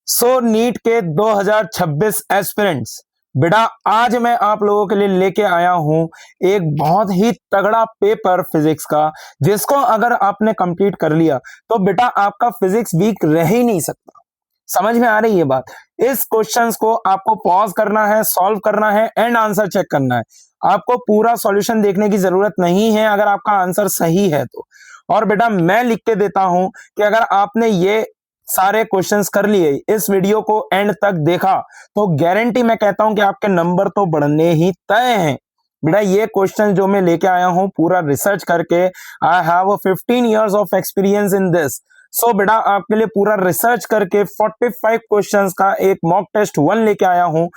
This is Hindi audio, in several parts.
नीट के 2026 एस्पिरेंट्स, बेटा आज मैं आप लोगों के लिए लेके आया हूं एक बहुत ही तगड़ा पेपर फिजिक्स का, जिसको अगर आपने कंप्लीट कर लिया तो बेटा आपका फिजिक्स वीक रह ही नहीं सकता। समझ में आ रही है बात? इस क्वेश्चंस को आपको पॉज करना है, सॉल्व करना है एंड आंसर चेक करना है। आपको पूरा सॉल्यूशन देखने की जरूरत नहीं है अगर आपका आंसर सही है तो। और बेटा मैं लिख के देता हूं कि अगर आपने ये सारे क्वेश्चंस कर लिए, इस वीडियो को एंड तक देखा, तो गारंटी मैं कहता हूं कि आपके नंबर तो बढ़ने ही तय हैं। बेटा ये क्वेश्चन जो मैं लेके आया हूं पूरा रिसर्च करके, I have 15 years of experience in this. So बेटा आपके लिए पूरा रिसर्च करके 45 क्वेश्चंस का एक मॉक टेस्ट 1 लेके आया हूं।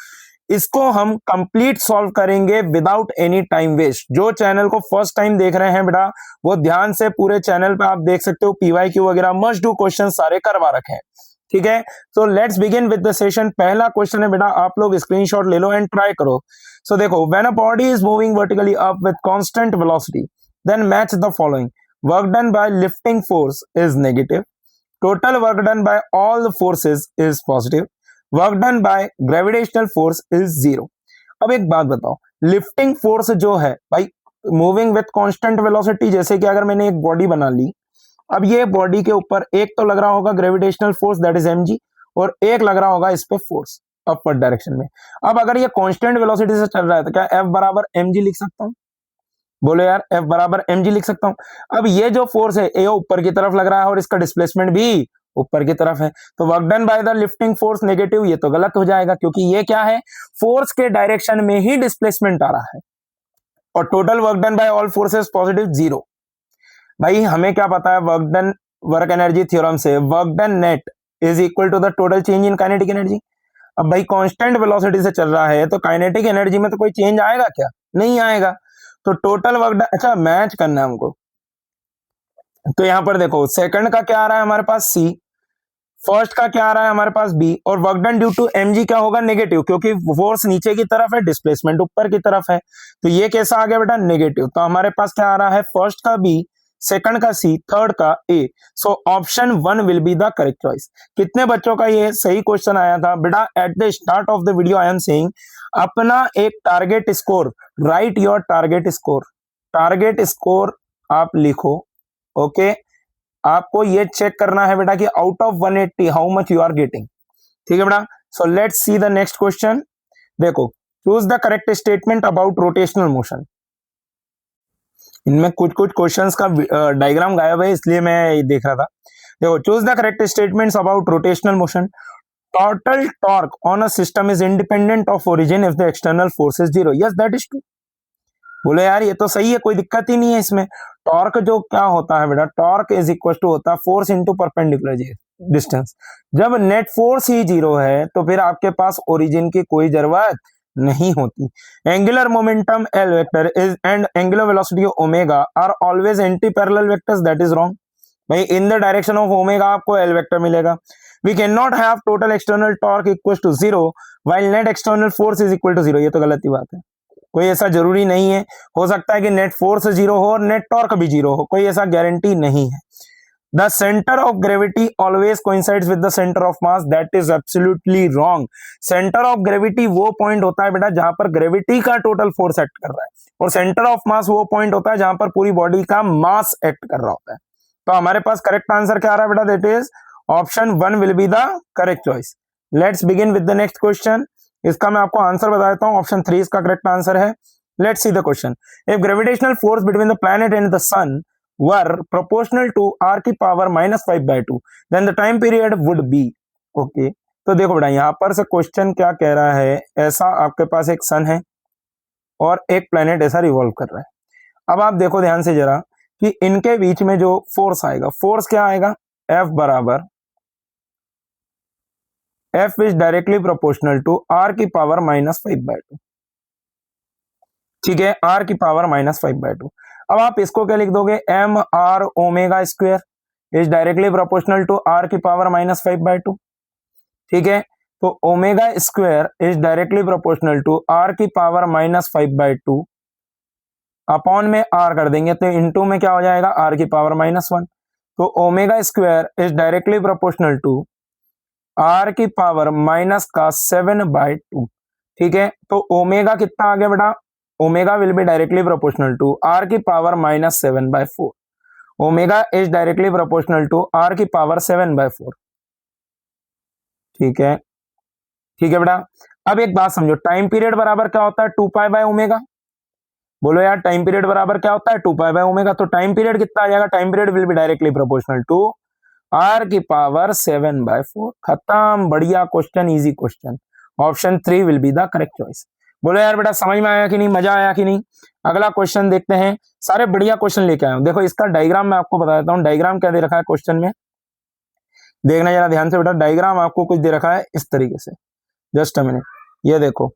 इसको हम कंप्लीट सॉल्व करेंगे विदाउट एनी टाइम वेस्ट। जो चैनल को फर्स्ट टाइम देख रहे हैं बेटा, वो ध्यान से पूरे चैनल पे आप देख सकते हो पीवाईक्यू वगैरह मस्ट डू क्वेश्चन सारे करवा रखे हैं। ठीक है, तो let's begin with the session. पहला क्वेश्चन है बेटा, आप लोग स्क्रीनशॉट ले लो एंड ट्राई करो। सो देखो, when a body is moving vertically up with constant velocity, then match the following. Work done by lifting force is negative, total work done by all the forces is positive, work done by gravitational force is zero. अब एक बात बताओ, लिफ्टिंग फोर्स जो है भाई, मूविंग विथ कांस्टेंट वेलोसिटी, जैसे कि अगर मैंने एक बॉडी बना ली, अब ये बॉडी के ऊपर एक तो लग रहा होगा gravitational force that is mg, और एक लग रहा होगा इस पे फोर्स अपवर्ड डायरेक्शन में। अब अगर ये कांस्टेंट वेलोसिटी से चल रहा है तो क्या F बराबर mg लिख सकता हूं? बोलो यार, F बराबर mg लिख सकता हूं। अब ये जो फोर्स है ये ऊपर की तरफ लग रहा है और इसका डिस्प्लेसमेंट भी ऊपर की तरफ है, तो work done by the lifting force negative, ये तो गलत हो जाएगा क्योंकि ये क्या है, फोर्स के डायरेक्शन में ही डिस्प्लेसमेंट आ रहा है। और total work done by all forces positive, zero. भाई हमें क्या पता है work done, work energy theorem से, work done net is equal to the total change in kinetic energy. अब भाई कांस्टेंट वेलोसिटी से चल रहा है तो काइनेटिक एनर्जी में तो कोई चेंज आएगा क्या? नहीं आएगा। तो टोटल वर्क डन, अच्छा मैच करना है हमको, तो यहां पर देखो सेकंड का क्या आ रहा है हमारे पास C, फर्स्ट का क्या आ रहा है हमारे पास B, और work done due to mg क्या होगा, नेगेटिव, क्योंकि फोर्स नीचे की तरफ है, डिस्प्लेसमेंट ऊपर की तरफ है, तो ये कैसा आ गया बेटा, नेगेटिव। तो हमारे पास क्या आ रहा है, फर्स्ट का B, सेकंड का C, थर्ड का A। So option 1 will be the correct choice. कितने बच्चों का ये सही क्वेश्चन आया था बेटा? At the start of the video I am saying, अपना एक target score, right your target score. Target score आप लिखो, ओके। आपको ये चेक करना है बेटा कि out of 180 how much you are getting. ठीक है बेटा, so let's see the next question. देखो, choose the correct statement about rotational motion. इनमें कुछ कुछ क्वेश्चंस का डायग्राम गायब है, इसलिए मैं देख रहा था। देखो, choose the correct statements about rotational motion. Total torque on a system is independent of origin if the external force is zero. Yes, that is true. बोले यार ये तो सही है, कोई दिक्कत ही नहीं है इसमें। टॉर्क जो क्या होता है बेटा, टॉर्क इज इक्वल टू होता है फोर्स इंटू परपेंडिकुलर डिस्टेंस। जब नेट फोर्स ही जीरो है तो फिर आपके पास ओरिजिन की कोई जरूरत नहीं होती। Angular momentum L vector is and angular velocity omega are always anti parallel vectors, that is wrong. भाई in the direction of omega आपको एल वेक्टर मिलेगा। We can not have total external torque equal to zero while net external force is equal to zero. ये तो गलत ही बात है, कोई ऐसा जरूरी नहीं है। हो सकता है कि नेट फोर्स जीरो हो और नेट टॉर्क भी जीरो हो, कोई ऐसा गारंटी नहीं है। The centre of gravity always coincides with the centre of mass, that is absolutely wrong. Centre of gravity वो पॉइंट होता है बेटा जहां पर ग्रेविटी का टोटल फोर्स एक्ट कर रहा है, और सेंटर ऑफ मास वो पॉइंट होता है जहां पर पूरी बॉडी का मास एक्ट कर रहा होता है। तो हमारे पास करेक्ट आंसर क्या आ रहा है बेटा, that is option 1 will be the correct choice. Let's begin with the next question. इसका मैं आपको आंसर बता देता हूं, ऑप्शन 3 इसका करेक्ट आंसर है। Let's see the question. If gravitational force between the planet and the sun were proportional to r की power -5/2 then the time period would be. Okay, तो देखो बेटा यहां पर से क्वेश्चन क्या कह रहा है, ऐसा आपके पास एक सन है और एक प्लैनेट ऐसा रिवॉल्व कर रहा है। अब आप देखो ध्यान से जरा कि इनके बीच में जो फोर्स आएगा, फोर्स क्या आएगा, F बराबर F is directly proportional to r की पावर -5/2। ठीक है, r की पावर -5/2। अब आप इसको क्या लिख दोगे, M R omega square is directly proportional to r की पावर -5/2। ठीक है, तो omega square is directly proportional to r की पावर -5/2 अपॉन में r कर देंगे तो इनटू में क्या हो जाएगा, r की पावर -1। तो omega square is directly proportional to R की पावर माइनस का 7/2। ठीक है, तो ओमेगा कितना आ गया बेटा, omega will be directly proportional to R की power minus 7/4। Omega is directly proportional to R की पावर 7/4। ठीक है, ठीक है बेटा। अब एक बात समझो, टाइम पीरियड बराबर क्या होता है, 2π/ओमेगा। बोलो यार, टाइम पीरियड बराबर क्या होता है, 2π/ओमेगा। तो टाइम पीरियड कितना आ जाएगा, time period will be directly proportional to R की पावर 7/4। खत्म, बढ़िया question, easy question. Option 3 will be the correct choice. बोलो यार बेटा, समझ में आया कि नहीं, मजा आया कि नहीं। अगला क्वेश्चन देखते हैं। सारे बढ़िया क्वेश्चन लेके आए हूं। देखो इसका डायग्राम मैं आपको बता देता हूं। डायग्राम क्या दे रखा है क्वेश्चन में, देखना जरा ध्यान से बेटा। डायग्राम आपको कुछ दे रखा है इस तरीके से, जस्ट अ मिनट, ये देखो।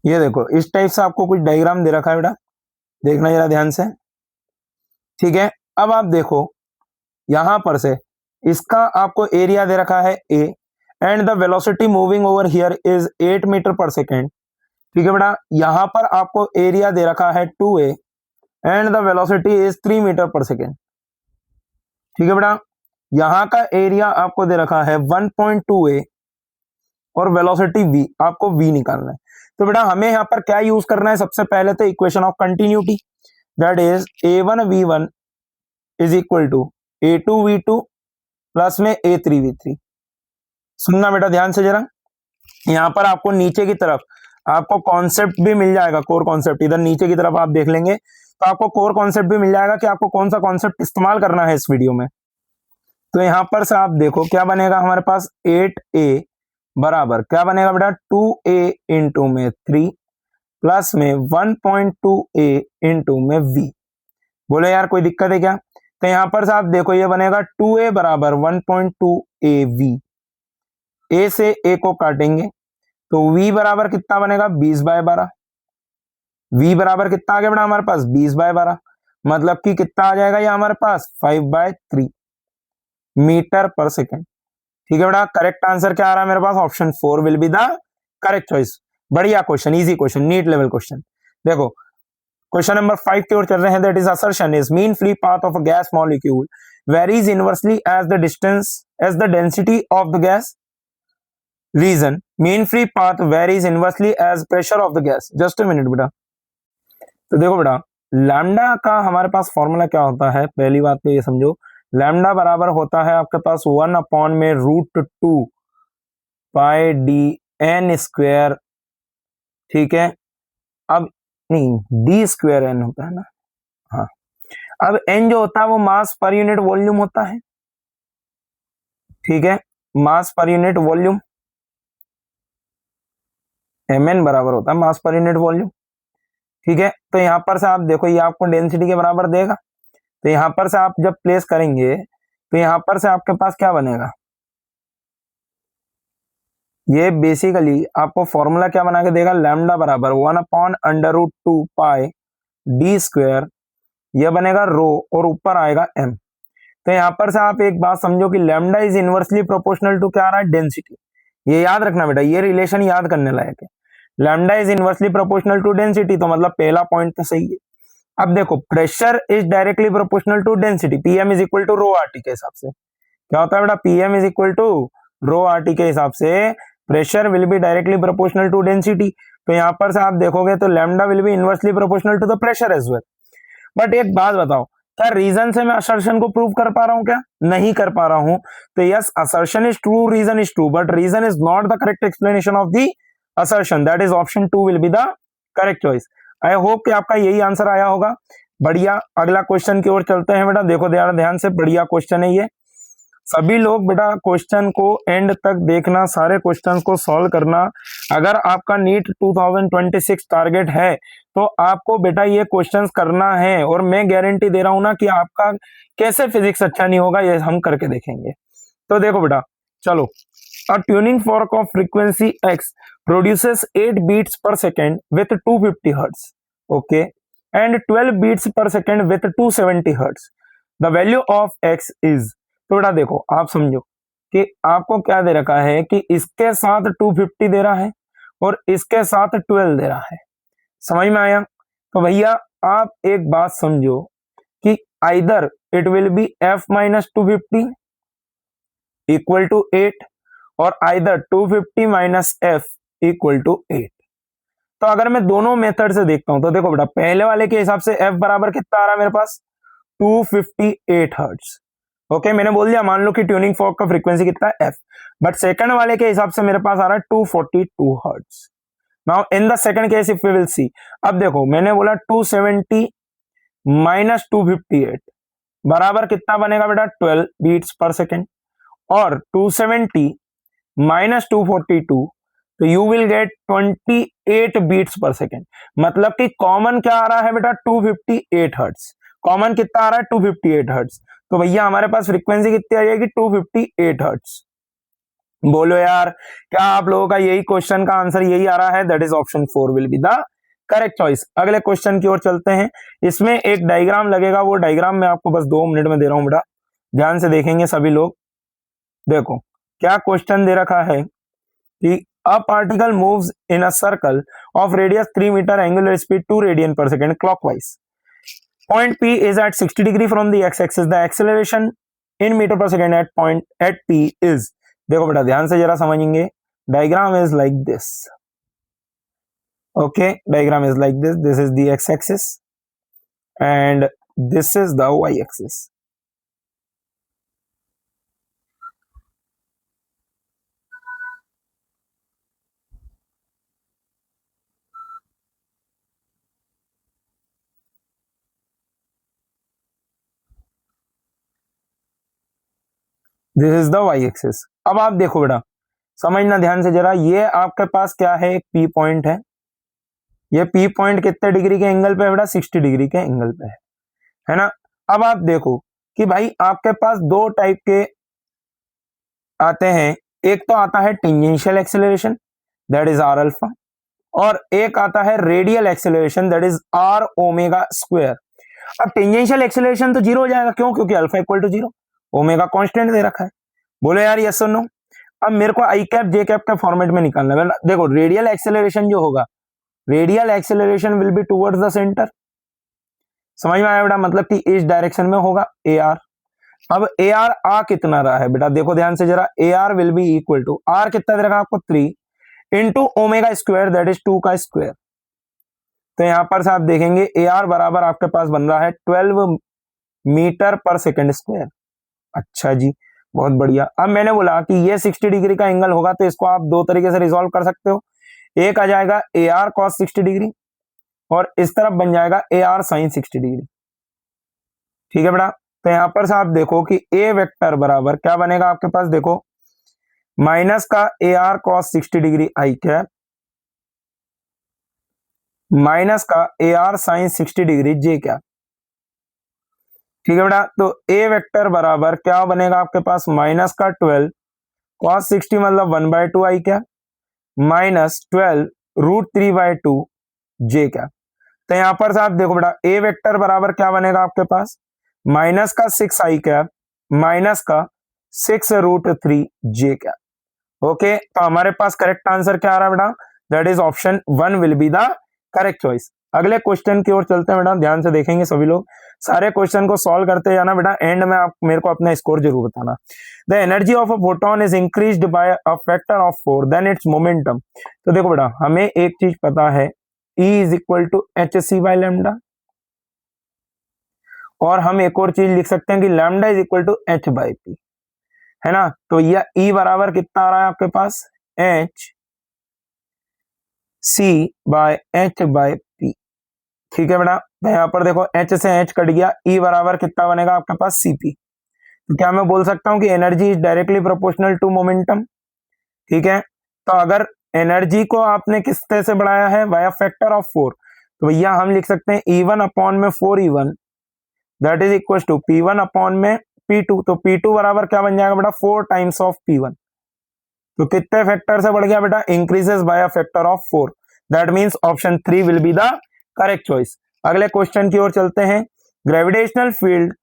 ये देखो, इस टाइप से आपको कुछ डायग्राम दे रखा है बेटा, देखना जरा ध्यान से। ठीक है, अब आप देखो यहां पर से इसका आपको एरिया दे रखा है A, and the velocity moving over here is 8 metre per second. ठीक है बेटा, यहां पर आपको एरिया दे रखा है 2a and the velocity is 3 metre per second. ठीक है बेटा, यहां का एरिया आपको दे रखा है 1.2a और वेलोसिटी v, आपको v निकालना है। तो बेटा हमें यहां पर क्या यूज करना है, सबसे पहले तो equation of continuity, that is a1v1 is equal to a2v2 plus में a3v3। सुनना बेटा ध्यान से जरा, यहां पर आपको नीचे की तरफ आपको कॉन्सेप्ट भी मिल जाएगा, कोर कॉन्सेप्ट। इधर नीचे की तरफ आप देख लेंगे तो आपको कोर कॉन्सेप्ट भी मिल जाएगा कि आपको कौन सा कॉन्सेप्ट इस्तेमाल करना है इस वीडियो में। तो यहां पर से आप देखो क्या बनेगा हमारे पास, 8a बराबर क्या बनेगा बेटा, 2a इंटू में 3 प्लस में 1.2a इंटू में v। बोले यार कोई दिक्कत है क्या, तो यहां पर से आप देखो ये बनेगा 2a बराबर 1.2av। a से a को काटेंगे तो v बराबर कितना बनेगा, 20/12। v बराबर कितना आ गया बेटा हमारे पास, 20/12। मतलब कि कितना आ जाएगा ये हमारे पास, 5/3 मीटर पर सेकेंड। ठीक है बेटा, करेक्ट आंसर क्या आ रहा है मेरे पास, option 4 will be the correct choice. बढ़िया question, easy question, NEET level question. देखो क्वेश्चन नंबर 5 की ओर चल रहे हैं। That is assertion is mean free path of a gas molecule varies inversely as the distance as the density of the gas. Reason, mean free path varies inversely as pressure of the gas. Just a minute बेटा, तो देखो बेटा लैम्डा का हमारे पास फॉर्मूला क्या होता है, पहली बात तो ये समझो, लैम्डा बराबर होता है आपके पास 1/√2 पाई डी एन स्क्वायर। ठीक है, अब नहीं, डी स्क्वायर एन होता है ना, हाँ। अब एन जो होता है वो मास पर यूनिट वॉल्यूम होता है। ठीक है, मास per unit volume, M N बराबर होता है मास पर यूनिट वॉल्यूम। ठीक है, तो यहां पर से आप देखो ये आपको डेंसिटी के बराबर देगा, तो यहां पर से आप जब प्लेस करेंगे तो यहां पर से आपके पास क्या बनेगा, ये बेसिकली आपको फॉर्मूला क्या बना के देगा, लैम्डा बराबर 1/√2 पाई डी स्क्वायर, यह बनेगा रो और ऊपर आएगा एम। तो यहां पर से आप एक बात समझो कि lambda is inversely proportional to क्या आ रहा है, डेंसिटी। ये याद रखना बेटा, ये रिलेशन याद करने लायक है। Lambda is inversely proportional to density, तो मतलब पहला पॉइंट तो सही है। अब देखो pressure is directly proportional to density, PM is equal to rho RT के हिसाब से क्या होता है बेटा, PM is equal to rho RT के हिसाब से pressure will be directly proportional to density. तो यहां पर से आप देखोगे तो lambda will be inversely proportional to the pressure as well. But एक बात बताओ, क्या रीजन से मैं असर्शन को प्रूव कर पा रहा हूं, क्या नहीं कर पा रहा हूं। तो yes, assertion is true, reason is true, but reason is not the correct explanation of the assertion. That is option 2 will be the correct choice. I hope कि आपका यही आंसर आया होगा। बढ़िया, अगला क्वेश्चन की ओर चलते हैं बेटा। देखो ध्यान से, बढ़िया क्वेश्चन है ये। सभी लोग बेटा क्वेश्चन को एंड तक देखना, सारे क्वेश्चंस को सॉल्व करना। अगर आपका नीट 2026 टारगेट है तो आपको बेटा ये क्वेश्चंस करना है, और मैं गारंटी दे रहा हूं ना कि आपका कैसे फिजिक्स अच्छा नहीं होगा, ये हम करके देखेंगे। तो देखो बेटा चलो, a tuning fork of frequency x produces 8 beats per second with 250 hertz, okay, and 12 beats per second with 270 hertz. The value of x is, तो बेटा देखो आप समझो, कि आपको क्या दे रखा है कि इसके साथ 250 दे रहा है और इसके साथ 12 दे रहा है। समझ में आया? तो भैया आप एक बात समझो कि either it will be f minus 250 equal to 8 और either 250 minus f equal to 8। तो अगर मैं दोनों मेथड से देखता हूं तो देखो बेटा, पहले वाले के हिसाब से f बराबर कितना आ रहा है मेरे पास 258 हर्ट्ज। ओके, मैंने बोल दिया मान लो कि ट्यूनिंग फॉर्क का फ्रीक्वेंसी कितना है f, बट सेकंड वाले के हिसाब से मेरे पास आ रहा है 242 hertz. Now in the second case if we will see, अब देखो मैंने बोला 270 माइनस 258 बराबर कितना बनेगा बेटा 12 बीट्स पर सेकेंड, और 270 माइनस 242 तो यू विल गेट 28 बीट्स पर सेकेंड। मतलब कि कॉमन क्या आ रहा है बेटा 258 हर्ट्ज। कॉमन कितना आ रहा है 258 हर्ट्ज। तो भैया हमारे पास फ्रीक्वेंसी कितनी आ जाएगी 258 हर्ट्ज। बोलो यार, क्या आप लोगों का यही क्वेश्चन का आंसर यही आ रहा है? That is option 4 will be the correct choice. अगले क्वेश्चन की ओर चलते हैं। इसमें एक डायग्राम लगेगा, वो डायग्राम मैं आपको बस 2 मिनट में दे रहा हूं बेटा, ध्यान से देखेंगे सभी लोग। देखो क्या क्वेश्चन दे रखा है कि a particle moves in a circle of radius 3 metre, angular speed 2 radian per second clockwise. Point P is at 60 degree from the x-axis. The acceleration in meter per second at point at P is, देखो बेटा ध्यान से जरा समझेंगे, diagram is like this. Okay, diagram is like this. This is the x-axis and this is the y-axis. This is the y-axis। अब आप देखो बेटा, समझना ध्यान से जरा, ये आपके पास क्या है, एक P पॉइंट है। ये P पॉइंट कितने डिग्री के एंगल पे है बेटा 60 डिग्री के एंगल पे है ना। अब आप देखो कि भाई आपके पास दो टाइप के आते हैं, एक तो आता है tangential acceleration that is R alpha, और एक आता है radial acceleration that is R omega square. अब टेंजेंशियल एक्सेलरेशन तो जीरो हो जाएगा, क्यों? क्योंकि alpha equal to zero, omega constant दे रखा है। बोलो यार यस और नो। अब मेरे को आई कैप जे कैप के फॉर्मेट में निकालना है। देखो रेडियल एक्सेलरेशन जो होगा, radial acceleration will be towards the centre. समझ में आया बेटा? मतलब कि इस डायरेक्शन में होगा ए आर। अब ए आर आ कितना रहा है बेटा, देखो ध्यान से जरा, A R will be equal to, R कितना दे रखा आपको 3 into omega square that is 2 का स्क्वायर। तो यहां पर से आप देखेंगे ए आर बराबर आपके पास बन रहा है 12 मीटर पर सेकेंड स्क्वायर। अच्छा जी, बहुत बढ़िया। अब मैंने बोला कि ये 60 डिग्री का एंगल होगा, तो इसको आप दो तरीके से रिजॉल्व कर सकते हो। एक आ जाएगा ए आर कॉस 60 डिग्री और इस तरफ बन जाएगा ए आर साइन 60 डिग्री। ठीक है बेटा? तो यहां पर से आप देखो कि ए वेक्टर बराबर क्या बनेगा आपके पास, देखो माइनस का A R cos 60 degree I cap minus का A R sine 60 degree J cap. ठीक है बेटा? तो ए वेक्टर बराबर क्या बनेगा आपके पास, माइनस का 12 कॉस 60 मतलब 1/2 आई कैप माइनस 12 √3/2 जे कैप। तो यहां पर से आप देखो बेटा, ए वेक्टर बराबर क्या बनेगा आपके पास, माइनस का 6 आई कैप माइनस का 6√3 जे कैप। ओके, तो हमारे पास करेक्ट आंसर क्या आ रहा है बेटा, that is option 1 will be the correct choice. अगले क्वेश्चन की ओर चलते हैं बेटा, ध्यान से देखेंगे सभी लोग, सारे क्वेश्चन को सॉल्व करते जाना बेटा, एंड में आप मेरे को अपना स्कोर जरूर बताना। The energy of a photon is increased by a factor of 4 then its momentum. तो देखो बेटा, हमें एक चीज पता है, E is equal to HC by lambda, और हम एक और चीज लिख सकते हैं कि lambda is equal to H by P, है ना। तो यह E बराबर कितना आ रहा है आपके पास, HC by H by P। ठीक है बेटा? तो यहां पर देखो H से H कट गया, E बराबर कितना बनेगा आपके पास CP। तो क्या मैं बोल सकता हूं कि energy is directly proportional to momentum. ठीक है? तो अगर एनर्जी को आपने किससे से बढ़ाया है, बाय फैक्टर ऑफ 4, तो भैया हम लिख सकते हैं E1 अपॉन में 4E1 that is equal to P1 upon में P2। तो P2 बराबर क्या बन जाएगा बेटा, 4 टाइम्स ऑफ P1। तो कितने फैक्टर से बढ़ गया बेटा, increases by factor of 4। That means option 3 will be the correct choice. अगले क्वेश्चन की ओर चलते हैं। Gravitational field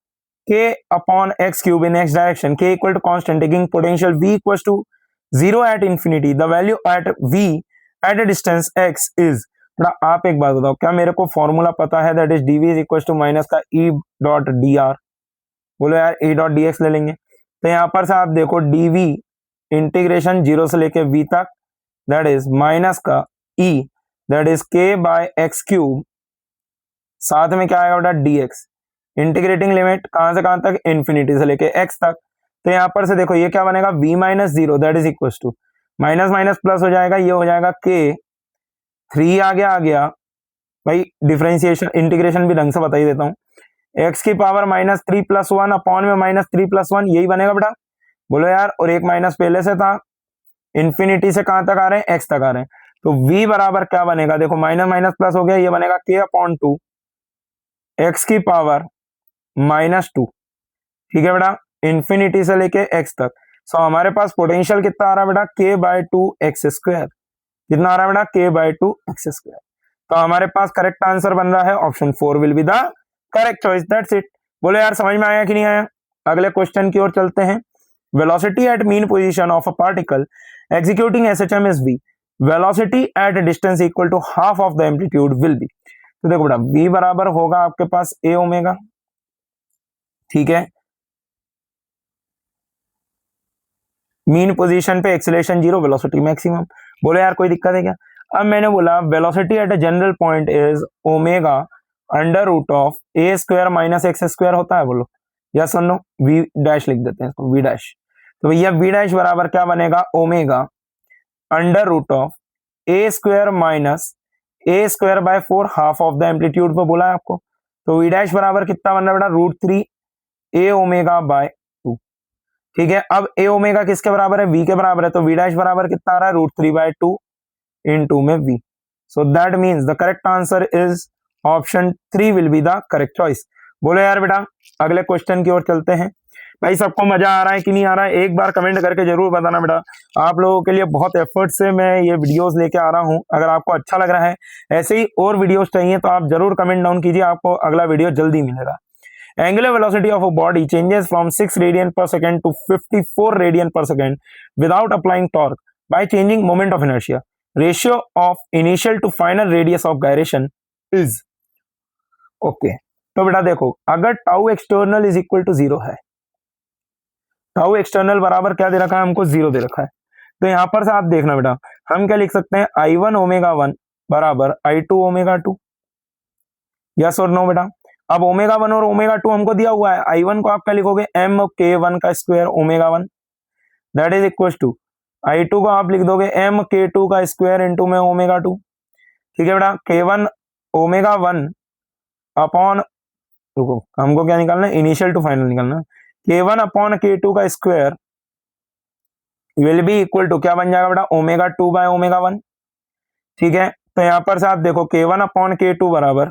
k upon x cube in x direction, k equal to constant, taking potential v equals to 0 at infinity, the value at v at a distance x is। थोड़ा आप एक बात बताओ, क्या मेरे को फॉर्मूला पता है, that is dv is equal to minus का e डॉट dr। बोलो यार e डॉट dx ले लेंगे, तो यहाँ पर से आप देखो dv इंटीग्रेशन 0 से लेके v तक, दैट इज माइनस का e that is k by x cube, साथ में क्या आएगा बेटा dx, इंटीग्रेटिंग लिमिट कहां से कहां तक, इन्फिनिटी से लेके x तक। तो यहां पर से देखो ये क्या बनेगा, v minus 0 that is equal to minus minus plus हो जाएगा, ये हो जाएगा k, 3 आ गया भाई, डिफरेंशिएशन इंटीग्रेशन भी ढंग से बता ही देता हूँ, x की पावर माइनस 3 प्लस 1 अपॉन में माइनस 3 प्लस 1, यही बनेगा बेटा। बोलो यार, और एक माइनस पहले से था, इन्फिनिटी से कहां तक आ रहे हैं, x तक आ रहे हैं, तो v बराबर क्या बनेगा, देखो माइनस माइनस प्लस हो गया, ये बनेगा k अपॉन 2 x की पावर माइनस 2, ठीक है बेटा, इंफिनिटी से लेके x तक। सो हमारे पास पोटेंशियल कितना आ रहा है बेटा, k बाय 2 एक्स स्क्वायर, कितना आ रहा है बेटा, k बाय 2 एक्स स्क्वायर। तो हमारे पास करेक्ट आंसर बन रहा है option 4 will be the correct choice, that's it. बोलो यार समझ में आया कि नहीं आया। अगले क्वेश्चन की ओर चलते हैं। Velocity at mean position of a particle executing SHM is v, velocity at distance equal to half of the amplitude will be. तो देखो बेटा v बराबर होगा आपके पास a ओमेगा, ठीक है, मीन पोजीशन पे एक्सीलरेशन 0, वेलोसिटी मैक्सिमम। बोलो यार कोई दिक्कत है क्या। अब मैंने बोला velocity at a general point is omega under root of A square minus x square होता है, बोलो yes or no, we dash लिख देते हैं इसको, वी डैश। तो भैया वी डैश बराबर क्या बनेगा, omega under root of A square minus A square by 4 half of the amplitude पे बोला है आपको। तो वी डैश बराबर कितना बन रहा है बेटा, √3 ए ओमेगा बाय 2, ठीक है। अब ए ओमेगा किसके बराबर है, वी के बराबर है, तो वी डैश बराबर कितना आ रहा है, √3 बाय 2 इन 2 में वी। So that means the correct answer is option 3 will be the correct choice. बोलो यार बेटा अगले क्वेश्चन की ओर चलते हैं। भाई सबको मजा आ रहा है कि नहीं आ रहा है, एक बार कमेंट करके जरूर बताना बेटा। आप लोगों के लिए बहुत एफर्ट से मैं ये वीडियोस लेके आ रहा हूं। अगर आपको अच्छा लग रहा है, ऐसे ही और वीडियोस चाहिए तो आप जरूर कमेंट डाउन कीजिए, आपको अगला वीडियो जल्दी मिलेगा। Angular velocity of a body changes from 6 radian per second to 54 radian per second without applying torque by changing moment of inertia. Ratio of initial to final radius of gyration is okay. तो बेटा देखो, अगर tau external is equal to 0 है, टाउ एक्सटर्नल बराबर क्या दे रखा है हमको, 0 दे रखा है, तो यहां पर से आप देखना बेटा, हम क्या लिख सकते हैं, I1 ओमेगा 1 बराबर I2 omega 2, yes or no बेटा। अब ओमेगा 1 और ओमेगा 2 हमको दिया हुआ है, I1 को आप क्या लिखोगे, m k1 का square omega 1 that is equal to I2 को आप लिख दोगे m k2 का स्क्वायर इनटू में ओमेगा 2, ठीक है बेटा। k1 ओमेगा 1 अपॉन, रुको हमको क्या निकालना है, इनिशियल टू फाइनल निकालना है, k1 अपॉन k2 का square will be equal to क्या बन जाएगा बेटा, ओमेगा 2 बाय ओमेगा 1, ठीक है। तो यहां पर से आप देखो k1 अपॉन k2 बराबर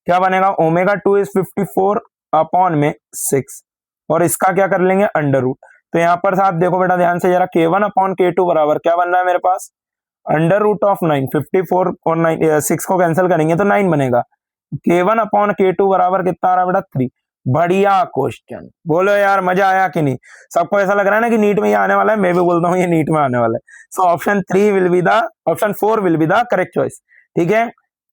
क्या बनेगा, ओमेगा 2 इज 54 अपॉन में 6, और इसका क्या कर लेंगे, अंडर रूट। तो यहां पर से आप देखो बेटा ध्यान से जरा, k1 अपॉन k2 बराबर क्या बन रहा है मेरे पास, अंडर रूट ऑफ 9, 54 और 9 6 को कैंसिल करेंगे तो 9 बनेगा। k1 अपॉन k2 बराबर कितना आ रहा है बेटा, 3। बढ़िया क्वेश्चन, बोलो यार मजा आया कि नहीं। सबको ऐसा लग रहा है ना कि नीट में ये आने वाला है, मैं भी बोलता हूँ ये नीट में आने वाला है। So option 3 will be the, option 4 will be the correct choice, ठीक है।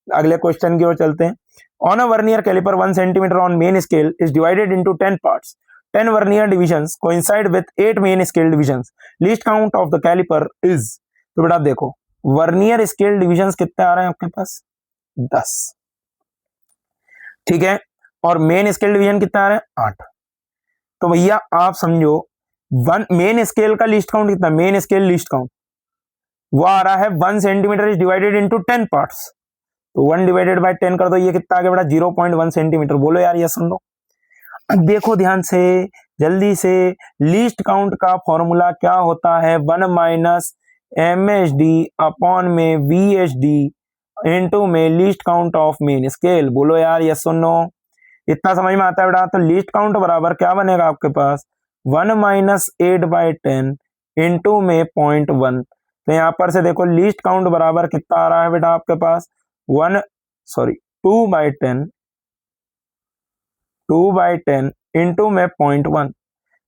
अगले क्वेश्चन की ओर चलते हैं। On a vernier caliper, 1 centimeter on main scale is divided into 10 parts. 10 vernier divisions coincide with 8 main scale divisions. Least count of the caliper is, तो बेटा देखो वर्नियर स्केल डिविजन्स कितने आ रहे हैं आपके पास, 10, ठीक है, और मेन स्केल डिवीजन कितने आ रहे हैं, 8। तो भैया आप समझो, वन मेन स्केल का लीस्ट काउंट कितना, मेन स्केल लीस्ट काउंट वो आ रहा है 1 centimetre is divided into 10 parts, तो 1 डिवाइडेड बाय 10 कर दो, ये कितना आ गया बेटा, 0.1 सेंटीमीटर। बोलो यार ये सुन लो, अब देखो ध्यान से जल्दी से, लीस्ट काउंट का फॉर्मूला क्या होता है, 1 माइनस MHD अपॉन में VHD इनटू में least count of main scale. बोलो यार ये सुन लो, इतना समझ में आता है बेटा। तो लीस्ट काउंट बराबर क्या बनेगा आपके पास, 1 माइनस 8/10 इनटू में 0.1। तो यहां पर से देखो लीस्ट काउंट बराबर कितना आ रहा है बेटा आपके पास, 2/10 2/10 इंटू में 0.1,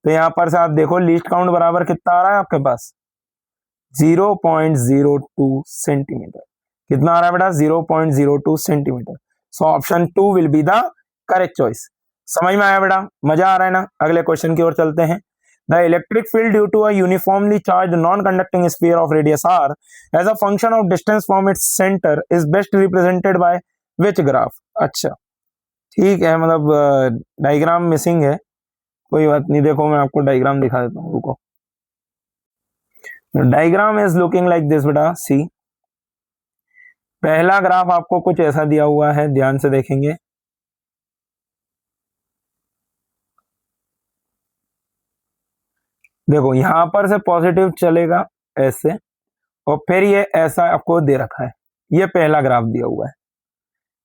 तो यहां पर से आप देखो लीस्ट काउंट बराबर कितना आ रहा है आपके पास 0.02 सेंटीमीटर। कितना आ रहा है बेटा 0.02 centimetre. So option 2 will be the correct choice. समझ में आया बेटा, मजा आ रहा है ना। अगले क्वेश्चन की ओर चलते हैं। The electric field due to a uniformly charged non conducting sphere of radius r as a function of distance from its centre is best represented by which graph. अच्छा ठीक है, मतलब डायग्राम मिसिंग है, कोई बात नहीं। देखो मैं आपको डायग्राम दिखा देता हूँ, रुको। Diagram is looking like this बेटा, सी। पहला ग्राफ आपको कुछ ऐसा दिया हुआ है, ध्यान से देखेंगे। देखो यहां पर से पॉजिटिव चलेगा ऐसे, और फिर ये ऐसा आपको दे रखा है, ये पहला ग्राफ दिया हुआ है,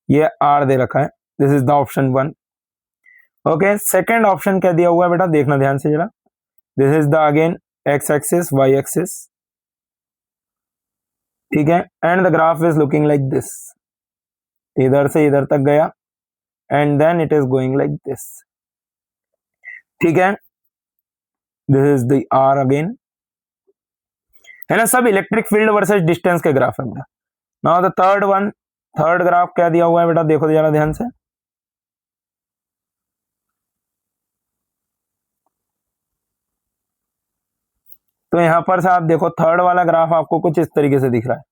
ये आर दे रखा है। This is the option 1। Okay, second option क्या दिया हुआ है बेटा, देखना ध्यान से जरा। This is the again x axis y axis, ठीक है, and the graph is looking like this. इधर से इधर तक गया and then it is going like this, ठीक है। This is the R again, है ना। सब इलेक्ट्रिक फील्ड वर्सेस डिस्टेंस के ग्राफ है बेटा। Now the third one, third graph क्या दिया हुआ है बेटा, देखो जरा ध्यान से। तो यहां पर से आप देखो थर्ड वाला ग्राफ आपको कुछ इस तरीके से दिख रहा है।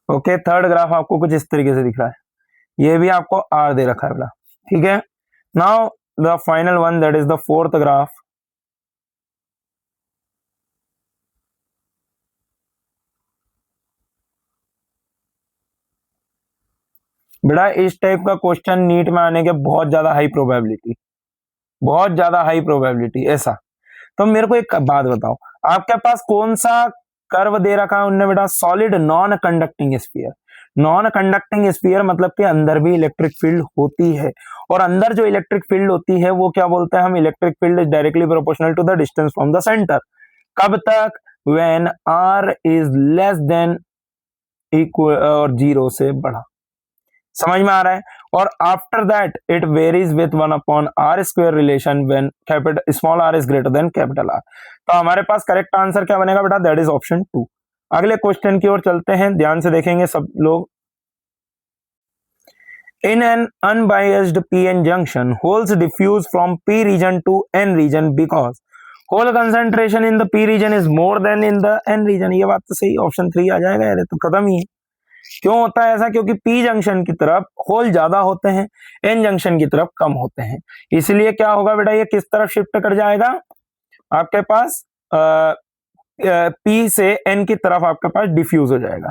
ओके, थर्ड ग्राफ आपको कुछ इस तरीके से दिख रहा है, ये भी आपको आर दे रखा है बेटा, ठीक है। Now the final one, that is the fourth graph. बेटा इस टाइप का क्वेश्चन नीट में आने के बहुत ज्यादा हाई प्रोबेबिलिटी, बहुत ज्यादा हाई प्रोबेबिलिटी ऐसा। तो मेरे को एक बात बताओ, आपके पास कौन सा कर्व दे रखा है उनने बेटा, solid non conducting sphere. Non conducting sphere मतलब कि अंदर भी इलेक्ट्रिक फील्ड होती है, और अंदर जो इलेक्ट्रिक फील्ड होती है वो क्या बोलते हैं हम, electric field is directly proportional to the distance from the centre. कब तक, when r is less than equal और 0 से बड़ा। समझ में आ रहा है। और after that it varies with 1/r² relation when capital small r is greater than capital R। तो हमारे पास करेक्ट आंसर क्या बनेगा बेटा, दैट इज ऑप्शन 2। अगले क्वेश्चन की ओर चलते हैं, ध्यान से देखेंगे सब लोग। In an unbiased p-n junction, holes diffuse from p region to n region because hole concentration in the p region is more than in the n region। ये बात तो सही, ऑप्शन 3 आ जाएगा यार, तो खत्म ही है। क्यों होता है ऐसा, क्योंकि p जंक्शन की तरफ होल ज्यादा होते हैं, n जंक्शन की तरफ कम होते हैं, इसलिए क्या होगा बेटा, ये किस तरफ शिफ्ट कर जाएगा आपके पास, p से n की तरफ आपके पास डिफ्यूज हो जाएगा,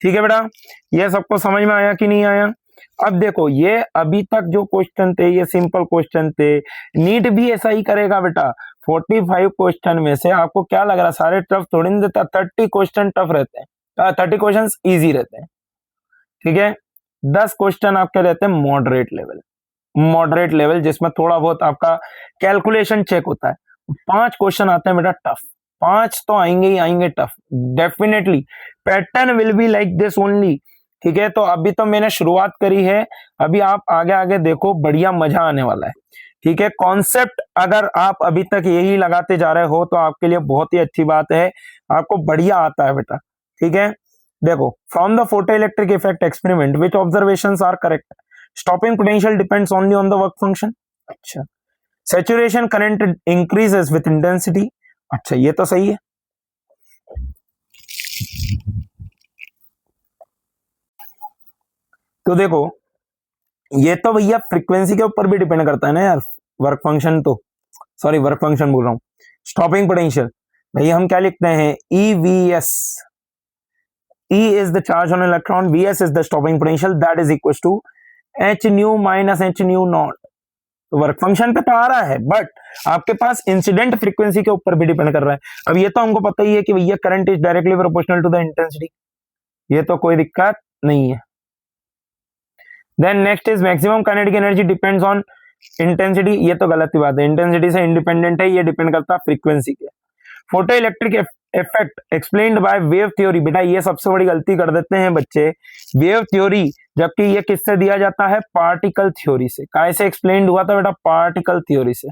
ठीक है बेटा। ये सबको समझ में आया कि नहीं आया। अब देखो ये अभी तक जो क्वेश्चन थे ये सिंपल क्वेश्चन थे, नीट भी ऐसा ही करेगा बेटा। 45 क्वेश्चन में से आपको क्या लग रहा है सारे टफ थोड़ी नहीं देता, 30 क्वेश्चन टफ रहते हैं, 30 क्वेश्चन इजी रहते हैं, ठीक है। 10 क्वेश्चन आपके रहते हैं मॉडरेट लेवल, मॉडरेट लेवल जिसमें थोड़ा बहुत आपका कैलकुलेशन चेक होता है। 5 क्वेश्चन आते हैं बेटा टफ, 5 तो आएंगे ही आएंगे tough, definitely pattern will be like this only, ठीक है। तो अभी तो मैंने शुरुआत करी है, अभी आप आगे आगे देखो, बढ़िया मजा आने वाला है, ठीक है। कॉन्सेप्ट अगर आप अभी तक यही लगाते जा रहे हो तो आपके लिए बहुत ही अच्छी बात है, आपको बढ़िया आता है बेटा, ठीक है। देखो, from the photo electric effect experiment which observations are correct, stopping potential depends only on the work function. अच्छा, saturation current increases with intensity. अच्छा, ये तो सही है। तो देखो ये तो भैया फ्रीक्वेंसी के ऊपर भी डिपेंड करता है ना यार, वर्क फंक्शन तो, सॉरी वर्क फंक्शन बोल रहा हूं, स्टॉपिंग पोटेंशियल। भैया हम क्या लिखते हैं, EVS, E is the charge on electron, VS is the stopping potential, that is equals to h nu minus h nu naught। तो वर्क फंक्शन पे तो आ रहा है, बट आपके पास इंसिडेंट फ्रीक्वेंसी के ऊपर भी डिपेंड कर रहा है। अब ये तो हमको पता ही है कि भैया current is directly proportional to the intensity, ये तो कोई दिक्कत नहीं है। Then next is maximum kinetic energy depends on intensity, ये तो गलत ही बात है, इंटेंसिटी से इंडिपेंडेंट है, ये डिपेंड करता है फ्रीक्वेंसी के। Photo electric effect explained by wave theory, बेटा ये सबसे बड़ी गलती कर देते हैं बच्चे, वेव थ्योरी जबकि ये किससे दिया जाता है, पार्टिकल थ्योरी से। कैसे एक्सप्लेन हुआ था बेटा, पार्टिकल थ्योरी से।